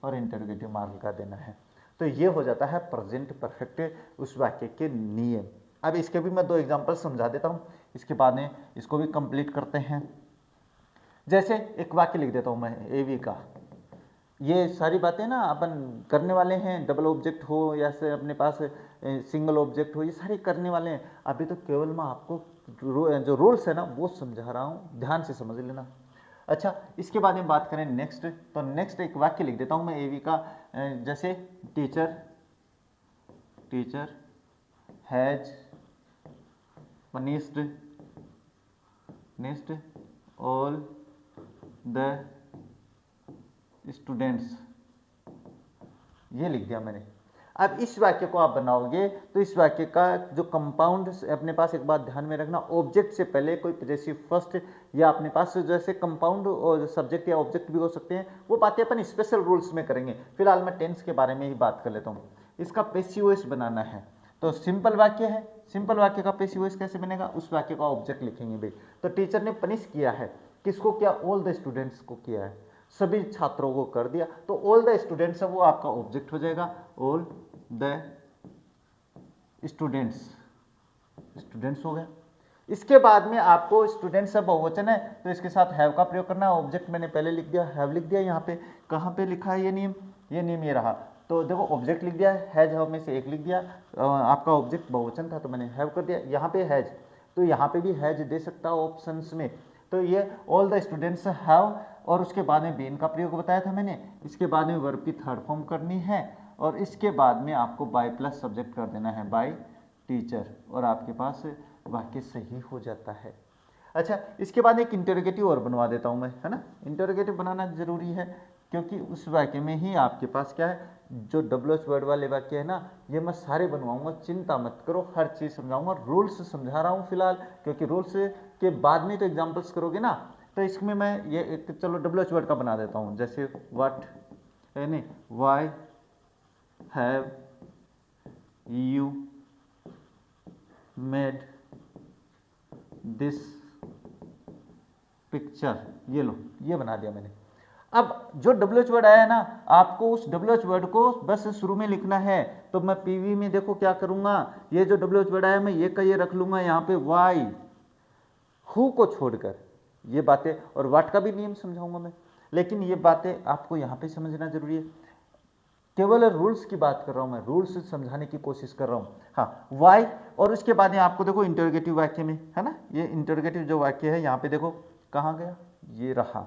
और इंटरोगेटिव मार्क लगा देना है। तो ये हो जाता है प्रेजेंट परफेक्ट उस वाक्य के नियम। अब इसके भी मैं 2 एग्जाम्पल समझा देता हूँ, इसके बाद में इसको भी कंप्लीट करते हैं। जैसे एक वाक्य लिख देता हूँ मैं AV का, ये सारी बातें ना अपन करने वाले हैं, डबल ऑब्जेक्ट हो या से अपने पास सिंगल ऑब्जेक्ट हो, ये सारे करने वाले हैं। अभी तो केवल मैं आपको जो रूल्स है ना वो समझा रहा हूँ, ध्यान से समझ लेना। अच्छा इसके बाद में बात करें नेक्स्ट, तो नेक्स्ट एक वाक्य लिख देता हूँ मैं AV का, जैसे teacher has punished all the students, ये लिख दिया मैंने। अब इस वाक्य को आप बनाओगे तो इस वाक्य का जो कंपाउंड, अपने पास एक बात ध्यान में रखना, ऑब्जेक्ट से पहले कोई पॉजेसिव फर्स्ट या अपने पास जैसे कंपाउंड और सब्जेक्ट या ऑब्जेक्ट भी हो सकते हैं, वो बातें अपन स्पेशल रूल्स में करेंगे। फिलहाल मैं टेंस के बारे में ही बात कर लेता हूँ। इसका पैसिव वॉइस बनाना है तो सिंपल वाक्य है, सिंपल वाक्य का पैसिव वॉइस कैसे बनेगा, उस वाक्य का ऑब्जेक्ट लिखेंगे भाई। तो टीचर ने पनिश किया है, किसको किया, ऑल द स्टूडेंट्स को किया है, सभी छात्रों को कर दिया, तो ऑल द स्टूडेंट्स है वो आपका ऑब्जेक्ट हो जाएगा, ऑल द स्टूडेंट्स हो गया। इसके बाद में आपको स्टूडेंट्स है बहुवचन है तो इसके साथ हैव का प्रयोग करना है, ऑब्जेक्ट मैंने पहले लिख दिया, हैव लिख दिया। यहाँ पे कहाँ पे लिखा है ये नियम, ये रहा, तो देखो ऑब्जेक्ट लिख दिया, हैज हैव में से एक लिख दिया, आपका ऑब्जेक्ट बहुवचन था तो मैंने हैव कर दिया। यहाँ पे हैज, तो यहाँ पे भी हैज दे सकता है ऑप्शंस में, तो ये ऑल द स्टूडेंट्स हैव और उसके बाद में बीन का प्रयोग बताया था मैंने, इसके बाद में वर्ब की थर्ड फॉर्म करनी है और इसके बाद में आपको बाय प्लस सब्जेक्ट कर देना है, बाय टीचर, और आपके पास वाक्य सही हो जाता है। अच्छा, इसके बाद एक इंटरोगेटिव और बनवा देता हूँ मैं, है ना। इंटरोगेटिव बनाना जरूरी है क्योंकि उस वाक्य में ही आपके पास क्या है, जो WH वर्ड वाले वाक्य है ना, ये मैं सारे बनवाऊंगा, चिंता मत करो, हर चीज़ समझाऊंगा। रूल्स समझा रहा हूँ फिलहाल, क्योंकि रूल्स के बाद में तो एग्जाम्पल्स करोगे ना, तो इसमें मैं ये एक चलो WH वर्ड का बना देता हूँ, जैसे व्हाट, यानी why have you made this picture, ये लो, ये बना दिया मैंने। अब जो WH वर्ड आया है ना, आपको उस WH वर्ड को बस शुरू में लिखना है। तो मैं PV में देखो क्या करूंगा, ये जो WH वर्ड आया मैं ये का ये रख लूंगा यहाँ पे वाई, हु को छोड़कर ये बातें, और वाट का भी नियम समझाऊंगा मैं, लेकिन ये बातें आपको यहाँ पे समझना जरूरी है। केवल रूल्स की बात कर रहा हूं मैं, रूल्स समझाने की कोशिश कर रहा हूं। हाँ, वाई, और उसके बाद में आपको देखो इंटरोगेटिव वाक्य में, है ना, ये इंटरोगेटिव जो वाक्य है यहाँ पे देखो कहाँ गया, ये रहा,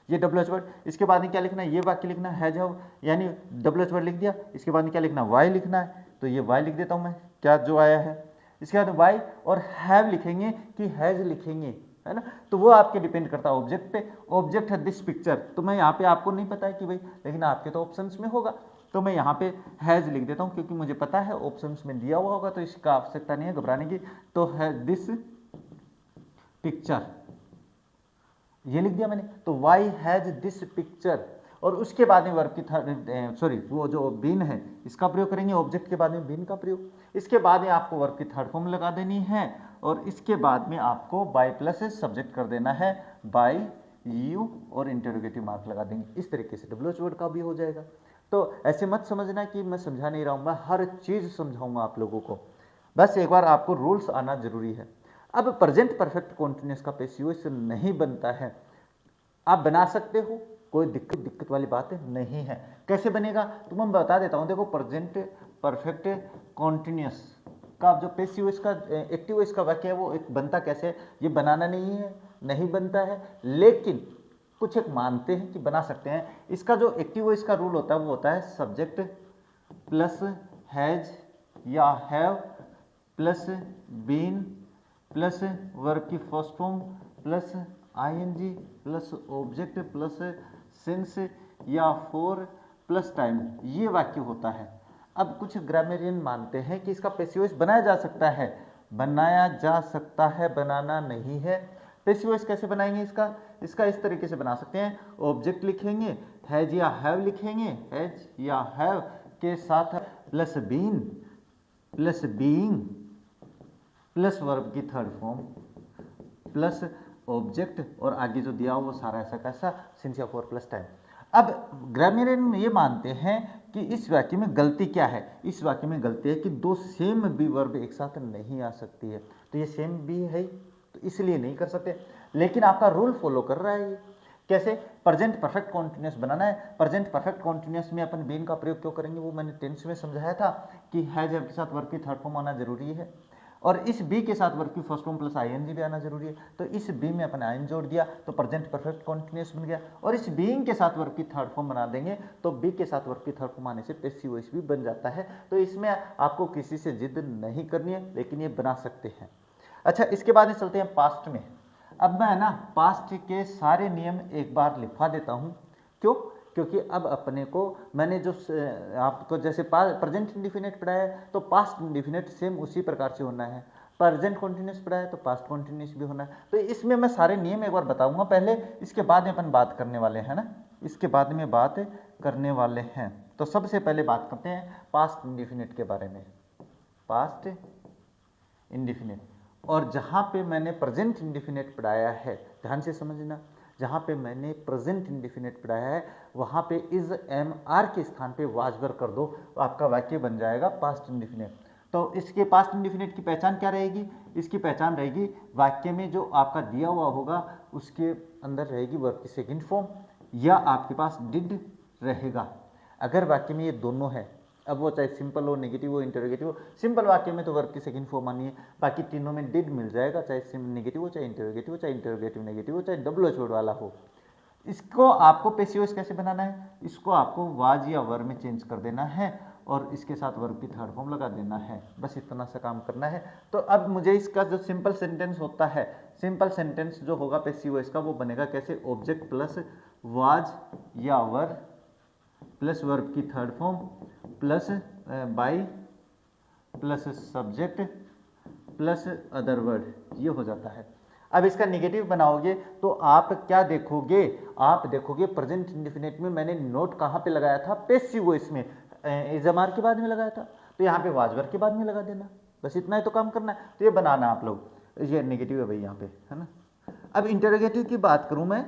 ये WH वर्ड। इसके बाद में क्या लिखना है, ये वाक्य लिखना है, जो यानी WH वर्ड लिख दिया, इसके बाद में क्या लिखना, वाई लिखना है, तो ये वाई लिख देता हूँ मैं, क्या जो आया है। इसके बाद वाई और हैव लिखेंगे कि हैज लिखेंगे, है ना, तो वो आपके डिपेंड करता है ऑब्जेक्ट पे। ऑब्जेक्ट है दिस पिक्चर, तो मैं यहाँ पे आपको नहीं पता है कि भाई, लेकिन आपके तो ऑप्शंस में होगा, तो मैं यहाँ पे हैज लिख देता हूँ, क्योंकि मुझे पता है ऑप्शंस में दिया हुआ होगा, तो इसका आवश्यकता नहीं है घबराने की। तो है दिस पिक्चर, ये लिख दिया मैंने, तो वाई हैज दिस पिक्चर। और उसके बाद में वर्ब की थर्ड, सॉरी, वो जो बीन है इसका प्रयोग करेंगे, ऑब्जेक्ट के बाद में बीन का प्रयोग। इसके बाद में आपको वर्ब की थर्ड फॉर्म लगा देनी है, और इसके बाद में आपको बाय प्लस सब्जेक्ट कर देना है, बाय यू, और इंटरोगेटिव मार्क लगा देंगे। इस तरीके से WH वर्ड का भी हो जाएगा। तो ऐसे मत समझना कि मैं समझा नहीं रहा हूँ, मैं हर चीज़ समझाऊंगा आप लोगों को, बस एक बार आपको रूल्स आना जरूरी है। अब प्रेजेंट परफेक्ट कॉन्टिन्यूस का पैसिव इससे नहीं बनता है, आप बना सकते हो, कोई दिक्कत वाली बात नहीं है। कैसे बनेगा तो मैं बता देता हूँ। देखो, प्रेजेंट परफेक्ट कॉन्टिन्यूस का जो पैसिव इसका एक्टिव इसका वाक्य है, वो एक बनता कैसे है, ये बनाना नहीं है, नहीं बनता है, लेकिन कुछ एक मानते हैं कि बना सकते हैं। इसका जो एक्टिव इसका रूल होता है वो होता है सब्जेक्ट प्लस हैज या have plus been plus verb की first form plus ING plus object plus since या फॉर प्लस टाइम, ये वाक्य होता है। अब कुछ ग्रामेरियन मानते हैं कि इसका पैसिव वॉइस बनाया जा सकता है, बनाया जा सकता है, बनाना नहीं है। पैसिव वॉइस कैसे बनाएंगे इसका इस तरीके से बना सकते हैं, ऑब्जेक्ट लिखेंगे, हैज या हैव लिखेंगे, हैज या हैव के साथ plus been plus being plus verb की थर्ड फॉर्म प्लस ऑब्जेक्ट, और आगे जो दिया हो वो सारा ऐसा कैसा, सिंस या फॉर प्लस टाइम। अब ग्रामेरियन ये मानते हैं कि इस वाक्य में गलती क्या है, इस वाक्य में गलती है कि दो सेम बी वर्ब एक साथ नहीं आ सकती है। तो ये सेम बी है तो इसलिए नहीं कर सकते, लेकिन आपका रूल फॉलो कर रहा है ये। कैसे, प्रेजेंट परफेक्ट कॉन्टिन्यूस बनाना है। प्रेजेंट परफेक्ट कॉन्टिन्यूस में अपन बीन का प्रयोग क्यों करेंगे, वो मैंने टेंस में समझाया था कि हैज के साथ वर्ब की थर्ड फॉर्म आना जरूरी है, और इस बी के साथ वर्ब की फर्स्ट फॉर्म प्लस ING भी आना जरूरी है। तो इस बी में अपन आइन जोड़ दिया तो प्रेजेंट परफेक्ट कॉन्टिन्यूस बन गया, और इस बीइंग के साथ वर्ब की थर्ड फॉर्म बना देंगे तो बी के साथ वर्ब की थर्ड फॉर्म आने से पैसिव वॉइस भी बन जाता है। तो इसमें आपको किसी से जिद नहीं करनी है, लेकिन ये बना सकते हैं। अच्छा, इसके बाद चलते हैं पास्ट में। अब मैं ना पास्ट के सारे नियम एक बार लिखवा देता हूँ। क्यों, क्योंकि अब अपने को मैंने जो आपको जैसे प्रेजेंट इंडिफिनिट पढ़ाया है तो पास्ट इंडिफिनिट सेम उसी प्रकार से होना है, प्रेजेंट कॉन्टिन्यूस पढ़ाया है तो पास्ट कॉन्टिन्यूस भी होना है। तो इसमें मैं सारे नियम एक बार बताऊंगा पहले, इसके बाद में अपन बात करने वाले हैं ना, इसके बाद में बात करने वाले हैं। तो सबसे पहले बात करते हैं पास्ट इंडिफिनिट के बारे में। पास्ट इंडिफिनिट, और जहाँ पे मैंने प्रेजेंट इंडिफिनिट पढ़ाया है, ध्यान से समझना, जहाँ पे मैंने प्रेजेंट इंडिफिनिट पढ़ाया है वहाँ पे इज MR के स्थान पे वाज वर्ब कर दो, आपका वाक्य बन जाएगा पास्ट इंडिफिनिट। तो इसके पास्ट इंडिफिनिट की पहचान क्या रहेगी, इसकी पहचान रहेगी वाक्य में जो आपका दिया हुआ होगा उसके अंदर रहेगी वर्ब की सेकंड फॉर्म, या आपके पास डिड रहेगा। अगर वाक्य में ये दोनों है, अब वो चाहे सिंपल हो, नेगेटिव हो, इंटरोगेटिव हो, सिंपल वाक्य में तो वर्ब की सेकंड फॉर्म आनी है, बाकी तीनों में डिड मिल जाएगा, चाहे नेगेटिव हो, चाहे इंटरोगेटिव हो, चाहे इंटरोगेटिव नेगेटिव हो, चाहे WH वर्ड वाला हो। इसको आपको पैसिव वॉइस कैसे बनाना है, इसको आपको वाज या वर्ब में चेंज कर देना है और इसके साथ वर्ब की थर्ड फॉर्म लगा देना है, बस इतना सा काम करना है। तो अब मुझे इसका जो सिंपल सेंटेंस होता है, सिंपल सेंटेंस जो होगा पैसिव वॉइस का वो बनेगा कैसे, ऑब्जेक्ट प्लस वाज या वर प्लस वर्ब की third form plus by plus subject plus other word, ये हो जाता है। अब इसका निगेटिव बनाओगे तो आप क्या देखोगे, आप देखोगे प्रेजेंट इंडेफिनिट में मैंने नोट कहाँ पे लगाया था, पैसिव वॉइस में, एजमार के बाद में लगाया था, तो यहाँ पे वाजवर के बाद में लगा देना, बस इतना ही तो काम करना है। तो ये बनाना आप लोग, ये नेगेटिव है भाई यहाँ पे, है ना। अब इंटरोगेटिव की बात करूँ मैं,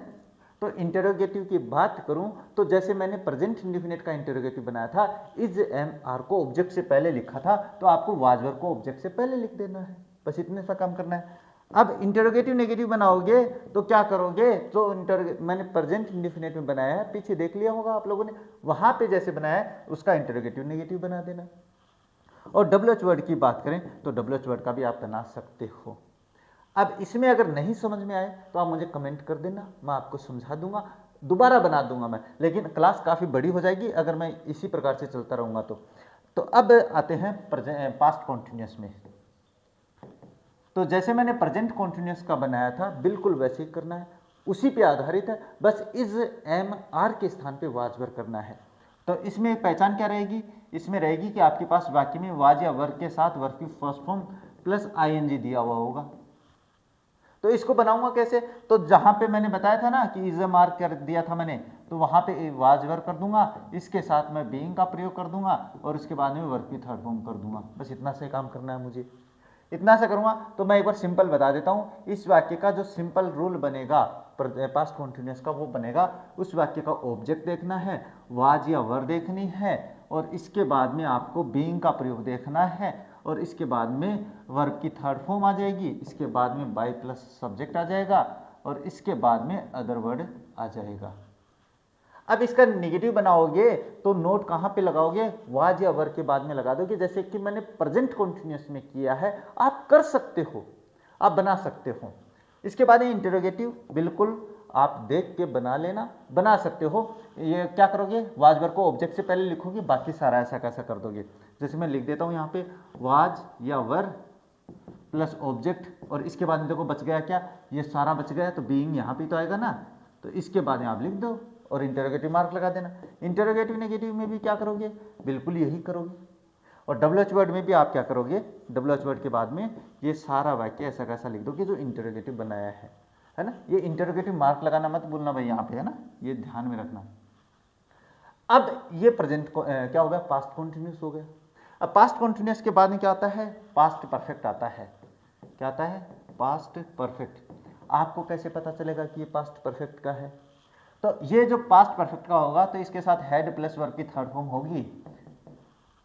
तो इंटरोगेटिव की बात करूं तो जैसे मैंने प्रेजेंट इंडेफिनिट का इंटरोगेटिव बनाया था, इज एम आर को ऑब्जेक्ट से पहले लिखा था, तो आपको वाजवर को ऑब्जेक्ट से पहले लिख देना है, बस इतने सा काम करना है। अब इंटरोगेटिव नेगेटिव बनाओगे तो क्या करोगे, तो मैंने प्रेजेंट इंडेफिनिट में बनाया है, पीछे देख लिया होगा आप लोगों ने, वहां पे जैसे बनाया है उसका इंटरोगेटिव नेगेटिव बना देना। और WH वर्ड की बात करें तो WH वर्ड का भी आप बना सकते हो। अब इसमें अगर नहीं समझ में आए तो आप मुझे कमेंट कर देना, मैं आपको समझा दूंगा, दोबारा बना दूंगा मैं, लेकिन क्लास काफ़ी बड़ी हो जाएगी अगर मैं इसी प्रकार से चलता रहूँगा तो अब आते हैं पास्ट कॉन्टिन्यूस में। तो जैसे मैंने प्रेजेंट कॉन्टिन्यूस का बनाया था बिल्कुल वैसे ही करना है, उसी पे आधारित है, बस इज एम आर के स्थान पे वाजवर करना है। तो इसमें पहचान क्या रहेगी, इसमें रहेगी कि आपके पास वाक्य में वाज या वर्ग के साथ वर्ग की फर्स्ट फॉर्म प्लस ING दिया हुआ होगा। तो इसको बनाऊंगा कैसे, तो जहां पे मैंने बताया था ना कि इज मार्क कर दिया था मैंने, तो वहां पे वाज वर्ग कर दूंगा, इसके साथ मैं बीइंग का प्रयोग कर दूंगा और उसके बाद में वर्ग की थर्ड फॉर्म कर दूंगा, बस इतना से काम करना है मुझे। इतना से करूंगा तो मैं एक बार सिंपल बता देता हूं, इस वाक्य का जो सिंपल रूल बनेगा पास्ट कॉन्टिन्यूस का वो बनेगा, उस वाक्य का ऑब्जेक्ट देखना है, वाज या वर देखनी है, और इसके बाद में आपको बीइंग का प्रयोग देखना है, और इसके बाद में वर्ब की थर्ड फॉर्म आ जाएगी, इसके बाद में बाय प्लस सब्जेक्ट आ जाएगा, और इसके बाद में अदर वर्ड आ जाएगा। अब इसका नेगेटिव बनाओगे तो नोट कहाँ पे लगाओगे, वाज या वर्ग के बाद में लगा दोगे, जैसे कि मैंने प्रेजेंट कॉन्टिन्यूस में किया है, आप कर सकते हो, आप बना सकते हो। इसके बाद इंटरोगेटिव बिल्कुल आप देख के बना लेना, बना सकते हो। ये क्या करोगे, वाज वर्ग को ऑब्जेक्ट से पहले लिखोगे, बाकी सारा ऐसा कैसा कर दोगे, जैसे मैं लिख देता हूँ यहाँ पे वाज या वर्ग प्लस ऑब्जेक्ट, और इसके बाद में देखो बच गया क्या, ये सारा बच गया, तो बीइंग यहाँ पे तो आएगा ना, तो इसके बाद में आप लिख दो और इंटरोगेटिव मार्क लगा देना। इंटरोगेटिव नेगेटिव में भी क्या करोगे, बिल्कुल यही करोगे। और WH वर्ड में भी आप क्या करोगे, WH वर्ड के बाद में ये सारा वाक्य ऐसा कैसा लिख दोगे जो इंटरोगेटिव बनाया है ना। ये इंटरोगेटिव मार्क लगाना मत भूलना भाई यहाँ पे, है ना, ये ध्यान में रखना। अब ये प्रेजेंट क्या हो गया, पास्ट कॉन्टिन्यूस हो गया। अब पास्ट कॉन्टिन्यूस के बाद में क्या आता है, पास्ट परफेक्ट आता है। क्या आता है, पास्ट परफेक्ट। आपको कैसे पता चलेगा कि ये पास्ट परफेक्ट का है, तो ये जो पास्ट परफेक्ट का होगा तो इसके साथ हेड प्लस वर्ब की थर्ड फॉर्म होगी।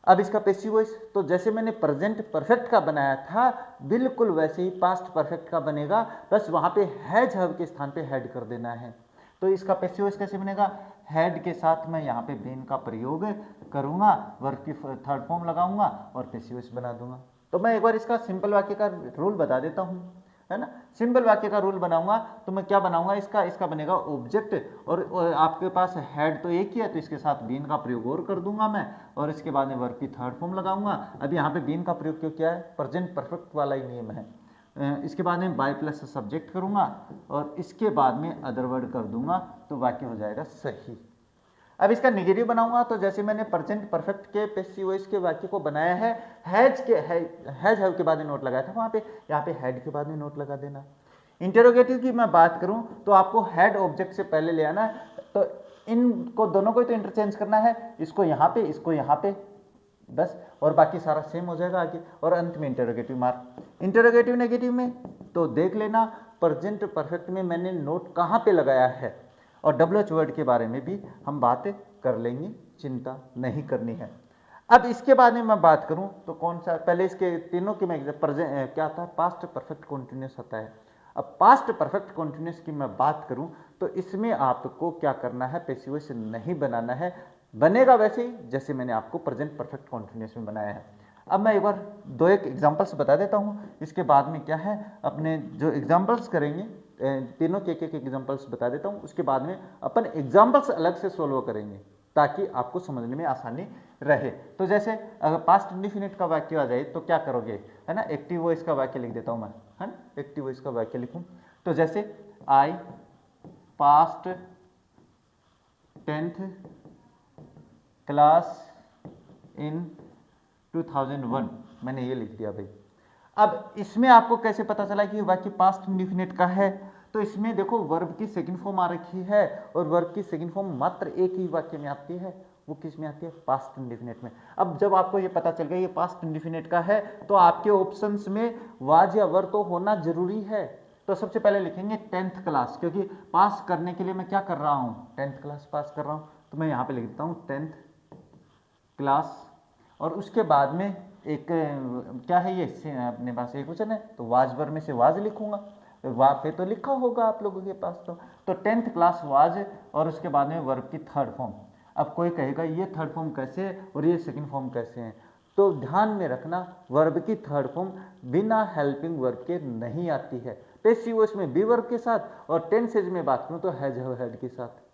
अब इसका पैसिव वॉइस, तो जैसे मैंने प्रेजेंट परफेक्ट का बनाया था बिल्कुल वैसे ही पास्ट परफेक्ट का बनेगा, बस वहां पे हैज हैव के स्थान पे हेड कर देना है। तो इसका पैसिव वॉइस कैसे बनेगा, हेड के साथ मैं यहाँ पे बीन का प्रयोग करूंगा, वर्ब की थर्ड फॉर्म लगाऊंगा और पैसिव वॉइस बना दूंगा। तो मैं एक बार इसका सिंपल वाक्य का रूल बता देता हूँ, है ना। सिंपल वाक्य का रूल बनाऊंगा तो मैं क्या बनाऊंगा, इसका बनेगा ऑब्जेक्ट, और आपके पास हेड तो एक ही है तो इसके साथ बीन का प्रयोग और कर दूंगा मैं, और इसके बाद में वर्ब की थर्ड फॉर्म लगाऊंगा। अब यहाँ पे बीन का प्रयोग क्यों किया है, प्रेजेंट परफेक्ट वाला ही नियम है। इसके बाद में बाय प्लस सब्जेक्ट करूंगा और इसके बाद में अदर वर्ड कर दूंगा, तो वाक्य हो जाएगा सही। अब इसका नेगेटिव बनाऊंगा तो जैसे मैंने प्रेजेंट परफेक्ट के पैसिव वॉइस के वाक्य को बनाया है, हैज हैव के बाद में नोट लगाया था वहां पे, यहाँ पे हेड के बाद में नोट लगा देना। इंटरोगेटिव की मैं बात करूं तो आपको हेड ऑब्जेक्ट से पहले ले आना है, तो इनको दोनों को तो इंटरचेंज करना है, इसको यहाँ पे इसको यहाँ पे, बस, और बाकी सारा सेम हो जाएगा आगे, और अंत में इंटरोगेटिव मार्क। इंटरोगेटिव नेगेटिव में तो देख लेना प्रेजेंट परफेक्ट में मैंने नोट कहाँ पे लगाया है, और WH वर्ड के बारे में भी हम बात कर लेंगे, चिंता नहीं करनी है। अब इसके बाद में मैं बात करूं तो कौन सा, पहले इसके तीनों के मैं क्या आता है, पास्ट परफेक्ट कॉन्टिन्यूस आता है। अब पास्ट परफेक्ट कॉन्टिन्यूस की मैं बात करूं तो इसमें आपको क्या करना है, पैसिव वॉइस नहीं बनाना है, बनेगा वैसे ही जैसे मैंने आपको प्रेजेंट परफेक्ट कॉन्टिन्यूस में बनाया है। अब मैं एक बार दो एक एग्जांपल्स बता देता हूं, इसके बाद में क्या है अपने जो एग्जांपल्स करेंगे तीनों के एक एग्जांपल्स बता देता हूं, उसके बाद में अपन एग्जांपल्स अलग से सोल्व करेंगे ताकि आपको समझने में आसानी रहे। तो जैसे अगर पास्ट इंडेफिनिट का वाक्य आ जाए तो क्या करोगे, है ना, एक्टिव वॉइस का वाक्य लिख देता हूं मैं, है ना, एक्टिव वॉइस का वाक्य लिखूं तो जैसे आई पास्ट 10th क्लास इन 2001, मैंने ये लिख दिया भाई। अब इसमें आपको कैसे पता चला कि वाक्य पास्ट इंडिफिनिट का है? तो इसमें देखो वर्ब की सेकंड फॉर्म आ रखी है और वर्ब की सेकंड फॉर्म मात्र एक ही वाक्य में आती है, वो किस में आती है? पास्ट इंडिफिनिट में। अब जब आपको ये पता चल गया ये पास्ट इंडिफिनिट का है तो आपके ऑप्शंस में वाज या वर तो होना जरूरी है। तो सबसे पहले लिखेंगे 10th क्लास, क्योंकि पास करने के लिए मैं क्या कर रहा हूँ? 10th क्लास पास कर रहा हूँ, तो मैं यहाँ पे लिख देता हूँ 10th क्लास। और उसके बाद में एक क्या है, ये अपने पास एक क्वेश्चन है तो वाज वर में से वाज लिखूंगा, वहाँ पे तो लिखा होगा आप लोगों के पास। तो 10th क्लास वाज और उसके बाद में वर्ब की थर्ड फॉर्म। अब कोई कहेगा ये थर्ड फॉर्म कैसे है और ये सेकंड फॉर्म कैसे है? तो ध्यान में रखना वर्ब की थर्ड फॉर्म बिना हेल्पिंग वर्ब के नहीं आती है। पैसिव वॉइस में बी वर्ब के साथ और टेंसेज में बात करूँ तो हैज हैड के साथ।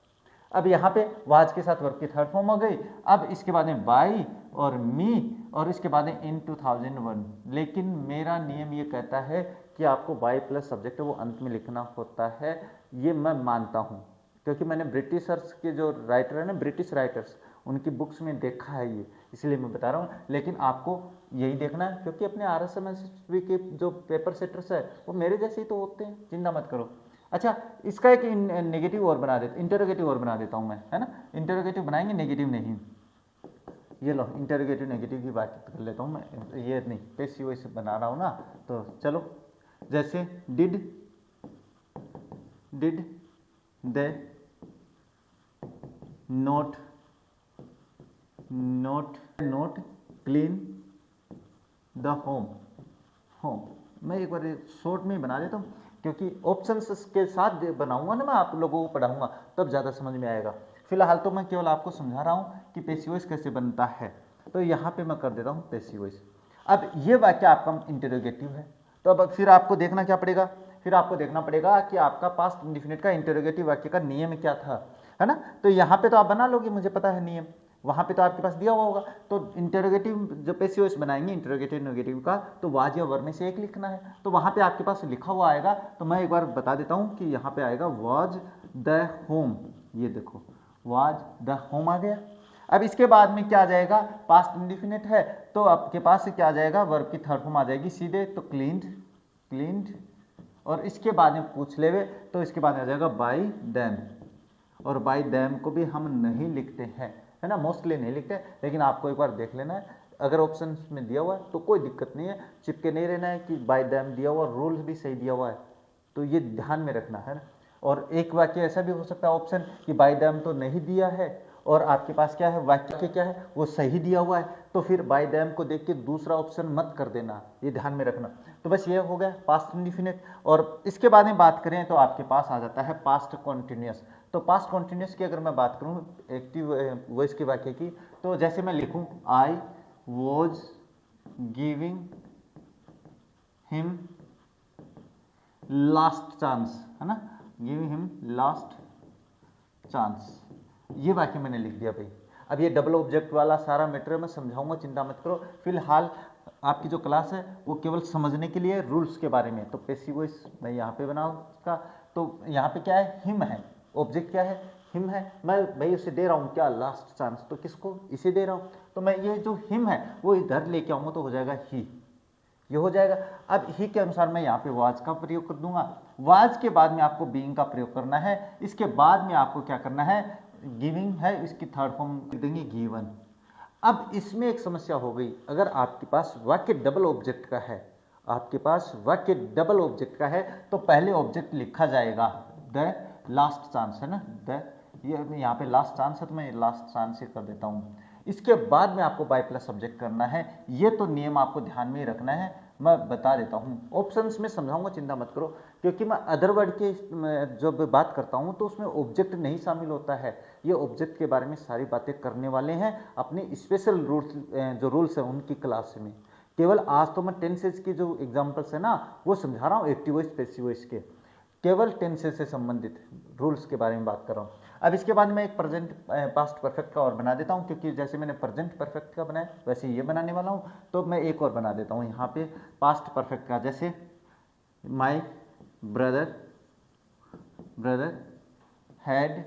अब यहाँ पे वाज के साथ वर्ब की थर्ड फॉर्म हो गई। अब इसके बाद में बाई और मी और इसके बाद में इन 2001। लेकिन मेरा नियम ये कहता है कि आपको बाई प्लस सब्जेक्ट वो अंत में लिखना होता है, ये मैं मानता हूँ क्योंकि मैंने ब्रिटिशर्स के जो राइटर है ना, ब्रिटिश राइटर्स, उनकी बुक्स में देखा है ये, इसलिए मैं बता रहा हूँ। लेकिन आपको यही देखना है क्योंकि अपने RSMSB के जो पेपर सेटर्स है वो मेरे जैसे ही तो होते हैं, चिंता मत करो। अच्छा, इसका एक नेगेटिव और बना देता, इंटरोगेटिव और बना देता हूँ मैं, है ना। इंटरोगेटिव बनाएंगे, नेगेटिव नहीं। ये लो इंटरोगेटिव नेगेटिव की बात कर लेता हूँ मैं, ये नहीं पैसिव वॉइस बना रहा हूँ ना। तो चलो, जैसे did they note clean the home. मैं एक बार शॉर्ट में ही बना देता हूँ क्योंकि ऑप्शंस के साथ बनाऊंगा ना, मैं आप लोगों को पढ़ाऊंगा तब ज़्यादा समझ में आएगा। फिलहाल तो मैं केवल आपको समझा रहा हूँ कि पैसिव वॉइस कैसे बनता है। तो यहाँ पे मैं कर देता हूँ पैसिव वॉइस। अब ये वाक्य आपका इंटरोगेटिव है, तो अब फिर आपको देखना क्या पड़ेगा? फिर आपको देखना पड़ेगा कि आपका पास्ट इंडिफिनिट का इंटरोगेटिव वाक्य का नियम क्या था, है ना। तो यहाँ पे तो आप बना लोगे, मुझे पता है नियम, वहाँ पे तो आपके पास दिया हुआ होगा। तो इंटरोगेटिव जो पैसिव वॉइस बनाएंगे इंटरोगेटिव नेगेटिव का, तो वाज या वर में से एक लिखना है। तो वहाँ पे आपके पास लिखा हुआ आएगा, तो मैं एक बार बता देता हूँ कि यहाँ पे आएगा वाज द होम। ये देखो वाज द होम आ गया। अब इसके बाद में क्या आ जाएगा? पास्ट इंडिफिनिट है तो आपके पास क्या आ जाएगा? वर्ब की थर्ड फॉर्म आ जाएगी सीधे, तो क्लीन्ड। और इसके बाद में पूछ लेवे तो इसके बाद आ जाएगा बाय देम। और बाय देम को भी हम नहीं लिखते हैं, है ना, मोस्टली नहीं लिखते, लेकिन आपको एक बार देख लेना है। अगर ऑप्शन में दिया हुआ है तो कोई दिक्कत नहीं है, चिपके नहीं रहना है कि बाय देम दिया हुआ, रूल्स भी सही दिया हुआ है, तो ये ध्यान में रखना है ना। और एक वाक्य ऐसा भी हो सकता है ऑप्शन कि बाय देम तो नहीं दिया है और आपके पास क्या है, वाक्य क्या है वो सही दिया हुआ है, तो फिर बाय देम को देख के दूसरा ऑप्शन मत कर देना, ये ध्यान में रखना। तो बस ये हो गया पास्ट इंडिफिनिट। और इसके बाद में बात करें तो आपके पास आ जाता है पास्ट कॉन्टिन्यूस। तो पास्ट कॉन्टिन्यूस की अगर मैं बात करूं एक्टिव वॉइस के वाक्य की, तो जैसे मैं लिखूं I was giving him last chance, है ना, गिविंग हिम लास्ट चांस, ये वाक्य मैंने लिख दिया भाई। अब ये डबल ऑब्जेक्ट वाला सारा मैटर मैं समझाऊंगा, चिंता मत करो। फिलहाल आपकी जो क्लास है वो केवल समझने के लिए रूल्स के बारे में। तो पैसिव वॉइस मैं यहाँ पे बनाऊंगा, तो यहाँ पे क्या है, हिम है, ऑब्जेक्ट क्या है, हिम है। मैं भाई उसे दे रहा हूँ क्या, लास्ट चांस, तो किसको, इसे दे रहा हूँ। तो मैं ये जो हिम है वो इधर लेके आऊँगा तो हो जाएगा ही, ये हो जाएगा। अब ही के अनुसार मैं यहाँ पे वाज का प्रयोग कर दूंगा। वाज के बाद में आपको बीइंग का प्रयोग करना है। इसके बाद में आपको क्या करना है, गिविंग है, इसकी थर्ड फॉर्म देंगे गिवन। अब इसमें एक समस्या हो गई, अगर आपके पास वाक्य डबल ऑब्जेक्ट का है, आपके पास वाक्य डबल ऑब्जेक्ट का है तो पहले ऑब्जेक्ट लिखा जाएगा द लास्ट चांस, है ना, द, ये यहाँ पे लास्ट चांस है तो मैं लास्ट चांस से कर देता हूँ। इसके बाद में आपको बाय प्लस सब्जेक्ट करना है, ये तो नियम आपको ध्यान में ही रखना है, मैं बता देता हूँ। ऑप्शंस में समझाऊंगा, चिंता मत करो, क्योंकि मैं अदर वर्ड के जब बात करता हूँ तो उसमें ऑब्जेक्ट नहीं शामिल होता है। ये ऑब्जेक्ट के बारे में सारी बातें करने वाले हैं अपने स्पेशल रूल्स, जो रूल्स हैं उनकी क्लास में। केवल आज तो मैं टेंसेज की जो एग्जाम्पल्स है ना वो समझा रहा हूँ, एक्टिव वॉइस पैसिव वॉइस के, केवल टेंसेज से संबंधित रूल्स के बारे में बात कर रहा हूँ। अब इसके बाद मैं एक प्रेजेंट पास्ट परफेक्ट का और बना देता हूँ, क्योंकि जैसे मैंने प्रेजेंट परफेक्ट का बनाया वैसे ये बनाने वाला हूँ, तो मैं एक और बना देता हूँ यहाँ पे पास्ट परफेक्ट का। जैसे my brother had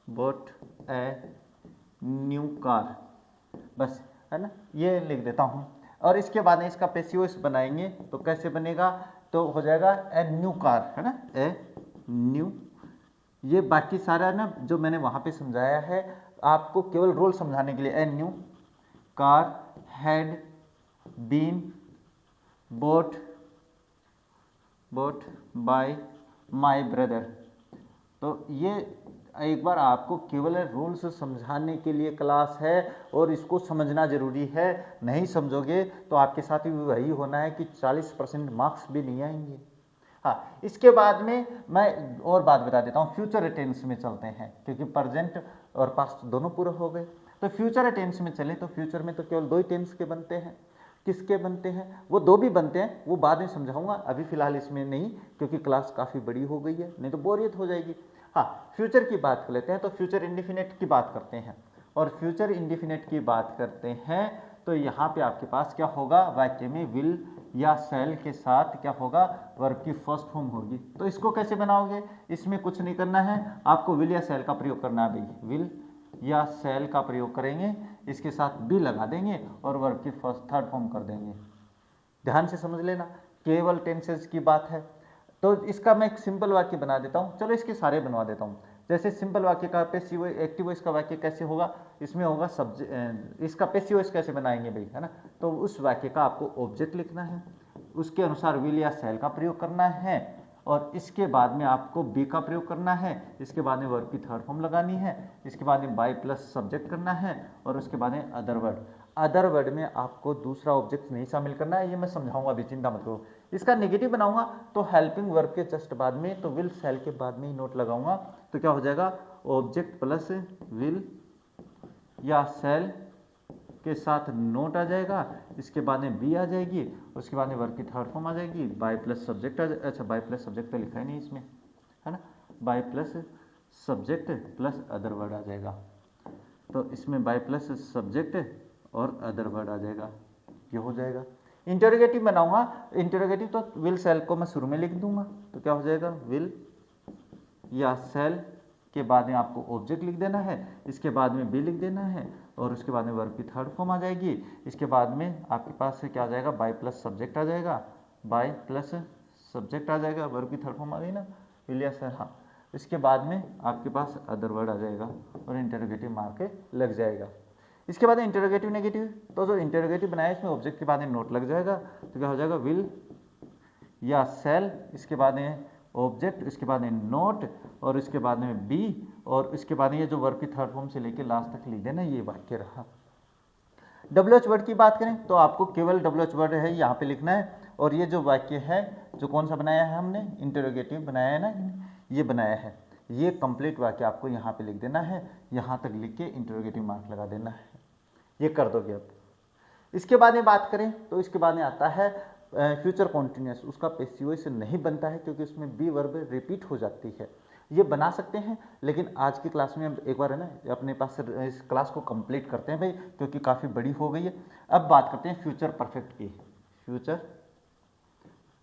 boat A new car, बस, है ना, ये लिख देता हूँ। और इसके बाद इसका पैसिव बनाएंगे तो कैसे बनेगा, तो हो जाएगा ए न्यू कार, है ना, ए न्यू। ये बाकी सारा ना जो मैंने वहाँ पे समझाया है आपको केवल रोल समझाने के लिए, a new car had been bought by my brother. तो ये एक बार आपको केवल रूल्स समझाने के लिए क्लास है और इसको समझना जरूरी है। नहीं समझोगे तो आपके साथ भी वही होना है कि 40% मार्क्स भी नहीं आएंगे। हाँ, इसके बाद में मैं और बात बता देता हूँ, फ्यूचर टेंस में चलते हैं क्योंकि प्रेजेंट और पास्ट दोनों पूरा हो गए। तो फ्यूचर टेंस में चले तो फ्यूचर में तो केवल 2 ही टेंस के बनते हैं। किसके बनते हैं, वो 2 भी बनते हैं, वो बाद में समझाऊंगा, अभी फिलहाल इसमें नहीं क्योंकि क्लास काफ़ी बड़ी हो गई है, नहीं तो बोरियत हो जाएगी। हाँ, फ्यूचर की बात कर लेते हैं, तो फ्यूचर इंडेफिनिट की बात करते हैं। और फ्यूचर इंडेफिनिट की बात करते हैं तो यहाँ पे आपके पास क्या होगा, वाक्य में विल या शैल के साथ क्या होगा, वर्ब की फर्स्ट फॉर्म होगी। तो इसको कैसे बनाओगे, इसमें कुछ नहीं करना है, आपको विल या शैल का प्रयोग करना है भाई, विल या शैल का प्रयोग करेंगे, इसके साथ बी लगा देंगे और वर्ब की थर्ड फॉर्म कर देंगे। ध्यान से समझ लेना, केवल टेंसेस की बात है। तो इसका मैं एक सिंपल वाक्य बना देता हूँ, चलो इसके सारे बनवा देता हूँ। जैसे सिंपल वाक्य का पैसिव एक्टिव वॉइस का वाक्य कैसे होगा, इसमें होगा सब्जेक्ट, इसका पैसिव वॉइस कैसे बनाएंगे भाई, है ना, तो उस वाक्य का आपको ऑब्जेक्ट लिखना है, उसके अनुसार विल या शैल का प्रयोग करना है और इसके बाद में आपको बी का प्रयोग करना है, इसके बाद में वर्ब की थर्ड फॉर्म लगानी है, इसके बाद में बाय प्लस सब्जेक्ट करना है और उसके बाद में अदर वर्ड। अदर वर्ड में आपको दूसरा ऑब्जेक्ट नहीं शामिल करना है, ये मैं समझाऊंगा अभी, चिंता मत करो। इसका नेगेटिव बनाऊंगा तो हेल्पिंग वर्ब के जस्ट बाद में तो विल शैल के बाद में ही नोट लगाऊंगा, तो क्या हो जाएगा, ऑब्जेक्ट प्लस विल या शैल के साथ नोट आ जाएगा, इसके बाद में बी आ जाएगी, उसके बाद में वर्ब की थर्ड फॉर्म आ जाएगी, बाय प्लस सब्जेक्ट अच्छा बाय प्लस सब्जेक्ट तो लिखा ही नहीं इसमें, है ना, by plus subject plus other word आ जाएगा। तो इसमें बाय प्लस सब्जेक्ट और अदर वर्ड आ जाएगा, ये हो जाएगा। इंटरोगेटिव बनाऊंगा, इंटरोगेटिव तो विल शैल को मैं शुरू में लिख दूंगा, तो क्या हो जाएगा, विल या शैल के बाद में आपको ऑब्जेक्ट लिख देना है, इसके बाद में बी लिख देना है और उसके बाद में वर्ब की थर्ड फॉर्म आ जाएगी, इसके बाद में आपके पास से क्या आ जाएगा, बाय प्लस सब्जेक्ट आ जाएगा, बाय प्लस सब्जेक्ट आ जाएगा, वर्ब की थर्ड फॉर्म आ गई ना, विल या शैल, हाँ, इसके बाद में आपके पास अदर वर्ड आ जाएगा और इंटरोगेटिव मार्क लग जाएगा। इसके बाद इंटरोगेटिव नेगेटिव, तो जो इंटरोगेटिव बनाया इसमें ऑब्जेक्ट के बाद में नोट लग जाएगा, तो क्या हो जाएगा, विल या शैल, इसके बाद में ऑब्जेक्ट, इसके बाद में नोट और इसके बाद में बी और इसके बाद में ये जो वर्ब की थर्ड फॉर्म से लेकर लास्ट तक लिख देना, ये वाक्य रहा। WH वर्ड की बात करें तो आपको केवल WH वर्ड है यहाँ पे लिखना है और ये जो वाक्य है जो कौन सा बनाया है हमने, इंटरोगेटिव बनाया है ना, ये बनाया है, ये कंप्लीट वाक्य आपको यहाँ पे लिख देना है, यहाँ तक लिख के इंटरोगेटिव मार्क लगा देना है, ये कर दोगे आप। इसके बाद में बात करें तो इसके बाद में आता है फ्यूचर कॉन्टिन्यूस, उसका पैसिव से नहीं बनता है क्योंकि उसमें बी वर्ब रिपीट हो जाती है। ये बना सकते हैं लेकिन आज की क्लास में एक बार है ना अपने पास इस क्लास को कंप्लीट करते हैं भाई, क्योंकि काफ़ी बड़ी हो गई है। अब बात करते हैं फ्यूचर परफेक्ट की। फ्यूचर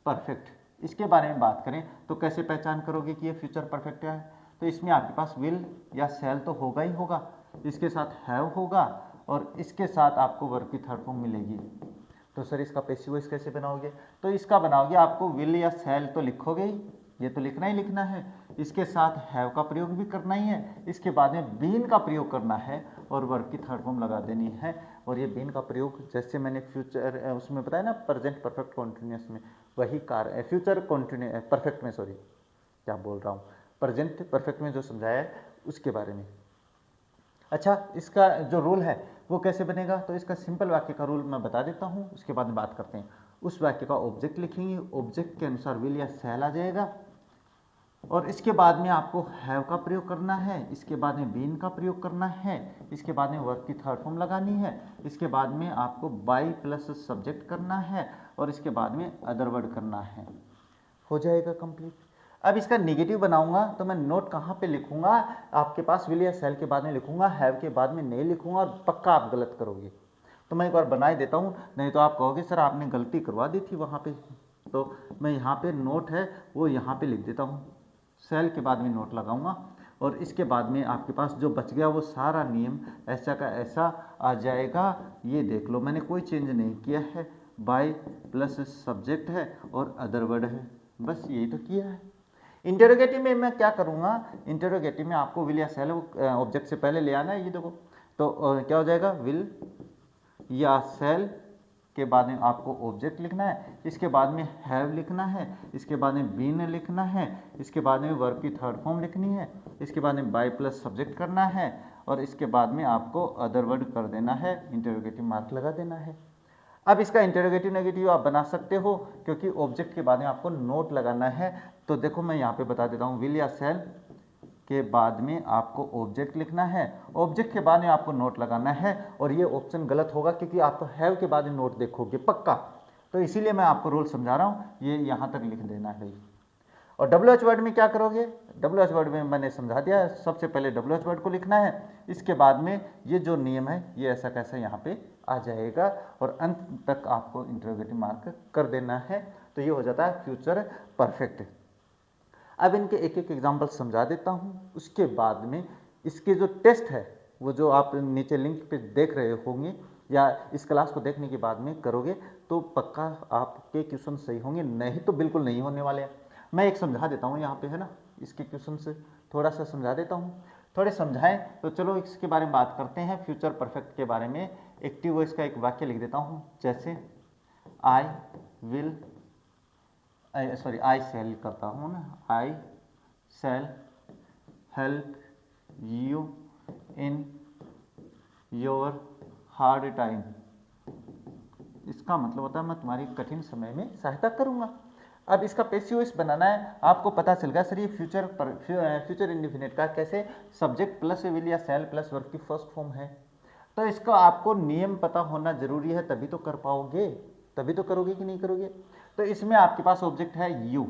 परफेक्ट, इसके बारे में बात करें तो कैसे पहचान करोगे कि ये फ्यूचर परफेक्ट है, तो इसमें आपके पास विल या शैल तो होगा ही होगा, इसके साथ हैव होगा और इसके साथ आपको वर्ब की थर्ड फॉर्म मिलेगी। तो सर इसका पैसिव वॉइस कैसे बनाओगे, तो इसका बनाओगे आपको विल या शैल तो लिखोगे ही, ये तो लिखना ही लिखना है, इसके साथ हैव का प्रयोग भी करना ही है, इसके बाद में बीन का प्रयोग करना है और वर्ब की थर्ड फॉर्म लगा देनी है। और ये बीन का प्रयोग जैसे मैंने फ्यूचर उसमें बताया ना प्रेजेंट परफेक्ट कॉन्टिन्यूस में, वही फ्यूचर कॉन्टिन्यू परफेक्ट में, सॉरी क्या बोल रहा हूँ, प्रेजेंट परफेक्ट में जो समझाया है उसके बारे में। अच्छा, इसका जो रूल है वो कैसे बनेगा, तो इसका सिंपल वाक्य का रूल मैं बता देता हूँ, उसके बाद में बात करते हैं। उस वाक्य का ऑब्जेक्ट लिखेंगे, ऑब्जेक्ट के अनुसार विल या शैल आ जाएगा और इसके बाद में आपको हैव का प्रयोग करना है, इसके बाद में बीन का प्रयोग करना है, इसके बाद में वर्ब की थर्ड फॉर्म लगानी है, इसके बाद में आपको बाय प्लस सब्जेक्ट करना है और इसके बाद में अदर वर्ड करना है, हो जाएगा कंप्लीट। अब इसका नेगेटिव बनाऊंगा तो मैं नोट कहाँ पे लिखूंगा, आपके पास विल या शैल के बाद में लिखूंगा, हैव के बाद में नहीं लिखूंगा और पक्का आप गलत करोगे। तो मैं एक बार बना ही देता हूँ, नहीं तो आप कहोगे सर आपने गलती करवा दी थी वहाँ पे। तो मैं यहाँ पे नोट है वो यहाँ पे लिख देता हूँ, सेल के बाद में नोट लगाऊंगा और इसके बाद में आपके पास जो बच गया वो सारा नियम ऐसा का ऐसा आ जाएगा। ये देख लो मैंने कोई चेंज नहीं किया है, बाय प्लस सब्जेक्ट है और अदर वर्ड है, बस यही तो किया है। इंटरोगेटिव में मैं क्या करूँगा, इंटरोगेटिव में आपको विल या सेल ऑब्जेक्ट से पहले ले आना है, ये देखो तो क्या हो जाएगा, विल या सेल के बाद में आपको ऑब्जेक्ट लिखना है, इसके बाद में हैव लिखना है, इसके बाद में बीन लिखना है, इसके बाद में वर्ब की थर्ड फॉर्म लिखनी है, इसके बाद में बाय प्लस सब्जेक्ट करना है और इसके बाद में आपको अदर वर्ड कर देना है, इंटरोगेटिव मार्क लगा देना है। अब इसका इंटरोगेटिव नेगेटिव आप बना सकते हो क्योंकि ऑब्जेक्ट के बाद में आपको नोट लगाना है। तो देखो मैं यहाँ पे बता देता हूँ, विल या सेल के बाद में आपको ऑब्जेक्ट लिखना है, ऑब्जेक्ट के बाद में आपको नोट लगाना है और ये ऑप्शन गलत होगा क्योंकि आप तो हैव के बाद में नोट देखोगे पक्का, तो इसीलिए मैं आपको रूल समझा रहा हूँ, ये यहाँ तक लिख देना है। और WH वर्ड में क्या करोगे, WH वर्ड में मैंने समझा दिया है, सबसे पहले WH वर्ड को लिखना है, इसके बाद में ये जो नियम है ये ऐसा कैसा यहाँ पे आ जाएगा और अंत तक आपको इंटरोगेटिव मार्क कर देना है। तो ये हो जाता है फ्यूचर परफेक्ट। अब इनके एक एक एग्जाम्पल समझा देता हूँ, उसके बाद में इसके जो टेस्ट है वो जो आप नीचे लिंक पे देख रहे होंगे या इस क्लास को देखने के बाद में करोगे तो पक्का आपके क्वेश्चन सही होंगे, नहीं तो बिल्कुल नहीं होने वाले हैं। मैं एक समझा देता हूँ यहाँ पे है ना, इसके क्वेश्चन से थोड़ा सा समझा देता हूँ, थोड़े समझाएं तो चलो इसके बारे में बात करते हैं। फ्यूचर परफेक्ट के बारे में एक्टिव वॉइस का एक वाक्य लिख देता हूँ, जैसे आई विल आई सेल करता हूँ ना, I shall help you in your hard time. इसका मतलब होता है मैं तुम्हारी कठिन समय में सहायता करूँगा। अब इसका पैसिव वॉइस बनाना है, आपको पता चल गया सर ये फ्यूचर इंडेफिनिट का कैसे, सब्जेक्ट प्लस विल या सेल प्लस वर्ब की फर्स्ट फॉर्म है, तो इसका आपको नियम पता होना जरूरी है, तभी तो कर पाओगे, तभी तो करोगे कि नहीं करोगे। तो इसमें आपके पास ऑब्जेक्ट है यू,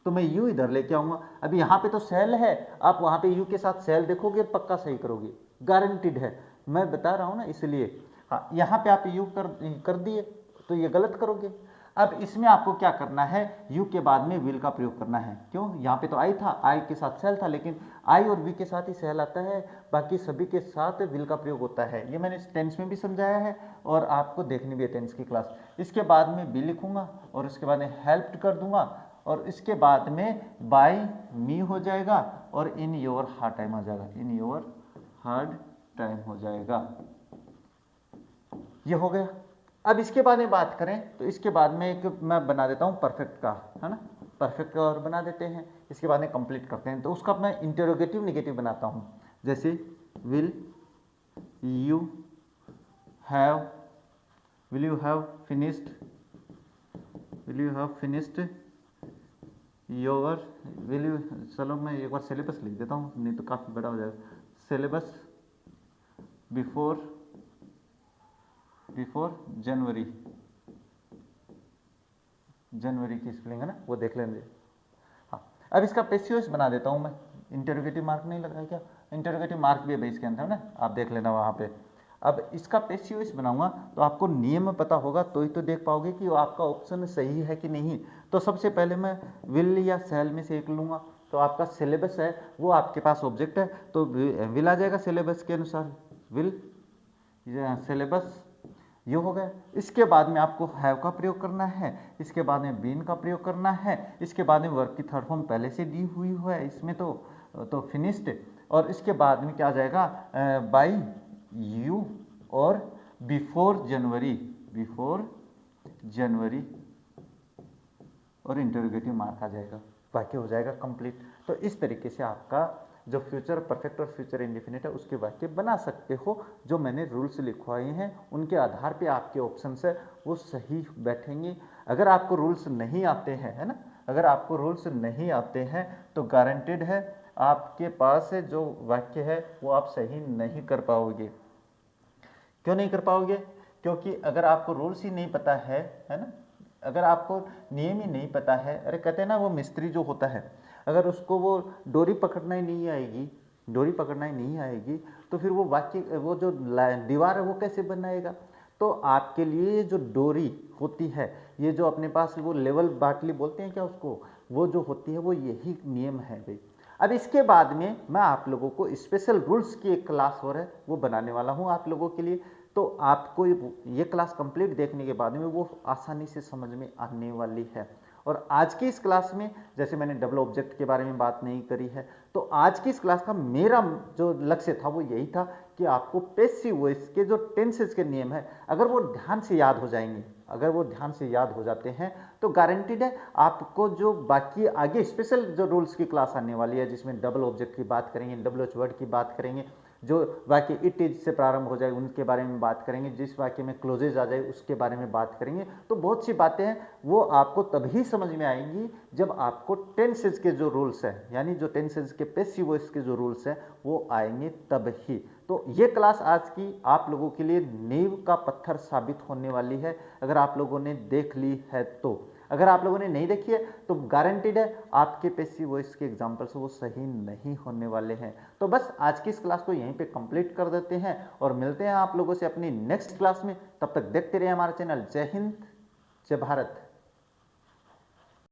तो मैं यू इधर लेके आऊंगा। अभी यहाँ पे तो सेल है, आप वहाँ पे यू के साथ सेल देखोगे पक्का सही करोगे, गारंटीड है, मैं बता रहा हूँ ना इसलिए। हाँ यहाँ पे आप यू कर दिए तो ये गलत करोगे। अब इसमें आपको क्या करना है, यू के बाद में विल का प्रयोग करना है, क्यों, यहाँ पे तो आई था, आई के साथ सेल था, लेकिन आई और वी के साथ ही सेल आता है, बाकी सभी के साथ विल का प्रयोग होता है। ये मैंने टेंस में भी समझाया है और आपको देखनी भी है टेंस की क्लास। इसके बाद में बी लिखूंगा और उसके बाद में हेल्प कर दूंगा और इसके बाद में बाय मी हो जाएगा और इन योर हार्ड टाइम हो जाएगा, इन योर हार्ड टाइम हो जाएगा, ये हो गया। अब इसके बाद में बात करें तो इसके बाद में एक मैं बना देता हूँ परफेक्ट का, है ना, परफेक्ट का और बना देते हैं, इसके बाद में कंप्लीट करते हैं। तो उसका मैं इंटरोगेटिव नेगेटिव बनाता हूँ, जैसे will you have finished, will you have finished your, will you, चलो मैं एक बार सिलेबस लिख देता हूँ नहीं तो काफ़ी बड़ा हो जाएगा, सिलेबस बिफोर जनवरी की स्पेलिंग है ना, वो देख लेंगे। हाँ अब इसका पैसिव वॉइस बना देता हूँ मैं, इंटरोगेटिव मार्क नहीं लगाया क्या, इंटरोगेटिव मार्क भी है बेस के अंदर है ना, आप देख लेना वहाँ पे। अब इसका पैसिव वॉइस बनाऊंगा तो आपको नियम पता होगा तो ही तो देख पाओगे कि आपका ऑप्शन सही है कि नहीं। तो सबसे पहले मैं विल या सेल में से एक लूँगा, तो आपका सिलेबस है वो आपके पास ऑब्जेक्ट है तो विल आ जाएगा सिलेबस के अनुसार, विल सिलेबस, ये हो गया। इसके बाद में आपको हैव का प्रयोग करना है, इसके बाद में बीन का प्रयोग करना है, इसके बाद में वर्ब की थर्ड फॉर्म पहले से दी हुई है इसमें तो फिनिश्ड, और इसके बाद में क्या आ जाएगा बाय यू और बिफोर जनवरी और इंटरोगेटिव मार्क आ जाएगा, वाक्य हो जाएगा कंप्लीट। तो इस तरीके से आपका जो फ्यूचर परफेक्ट और फ्यूचर इंडेफिनिट है उसके वाक्य बना सकते हो। जो मैंने रूल्स लिखवाए हैं उनके आधार पे आपके ऑप्शंस है वो सही बैठेंगे। अगर आपको रूल्स नहीं आते हैं, है ना, अगर आपको रूल्स नहीं आते हैं तो गारंटेड है आपके पास जो वाक्य है वो आप सही नहीं कर पाओगे। क्यों नहीं कर पाओगे, क्योंकि अगर आपको रूल्स ही नहीं पता है ना, अगर आपको नियम ही नहीं पता है, अरे कहते हैं ना वो मिस्त्री जो होता है अगर उसको वो डोरी पकड़ना ही नहीं आएगी तो फिर वो वाक्य वो जो दीवार है वो कैसे बनाएगा। तो आपके लिए ये जो डोरी होती है, ये जो अपने पास वो लेवल बाटली बोलते हैं क्या उसको, वो जो होती है वो यही नियम है भाई। अब इसके बाद में मैं आप लोगों को स्पेशल रूल्स की एक क्लास और है वो बनाने वाला हूँ आप लोगों के लिए। तो आपको ये क्लास कंप्लीट देखने के बाद में वो आसानी से समझ में आने वाली है। और आज की इस क्लास में जैसे मैंने डबल ऑब्जेक्ट के बारे में बात नहीं करी है, तो आज की इस क्लास का मेरा जो लक्ष्य था वो यही था कि आपको पैसिव वॉइस के जो टेंसेस के नियम है अगर वो ध्यान से याद हो जाएंगे, अगर वो ध्यान से याद हो जाते हैं तो गारंटीड है आपको जो बाकी आगे स्पेशल जो रूल्स की क्लास आने वाली है जिसमें डबल ऑब्जेक्ट की बात करेंगे, डबल एच वर्ड की बात करेंगे, जो वाक्य इट इज से प्रारंभ हो जाए उनके बारे में बात करेंगे, जिस वाक्य में क्लोजेज आ जाए उसके बारे में बात करेंगे। तो बहुत सी बातें हैं वो आपको तभी समझ में आएंगी जब आपको टेंसेज के जो रूल्स हैं, यानी जो टेंसेज के पैसिव वॉइस के जो रूल्स हैं वो आएंगे तब ही। तो ये क्लास आज की आप लोगों के लिए नींव का पत्थर साबित होने वाली है अगर आप लोगों ने देख ली है तो। अगर आप लोगों ने नहीं देखी है तो गारंटीड है आपके पैसिव वॉइस के एग्जाम्पल्स वो सही नहीं होने वाले हैं। तो बस आज की इस क्लास को यहीं पे कंप्लीट कर देते हैं और मिलते हैं आप लोगों से अपनी नेक्स्ट क्लास में। तब तक देखते रहिए हमारा चैनल। जय हिंद, जय भारत।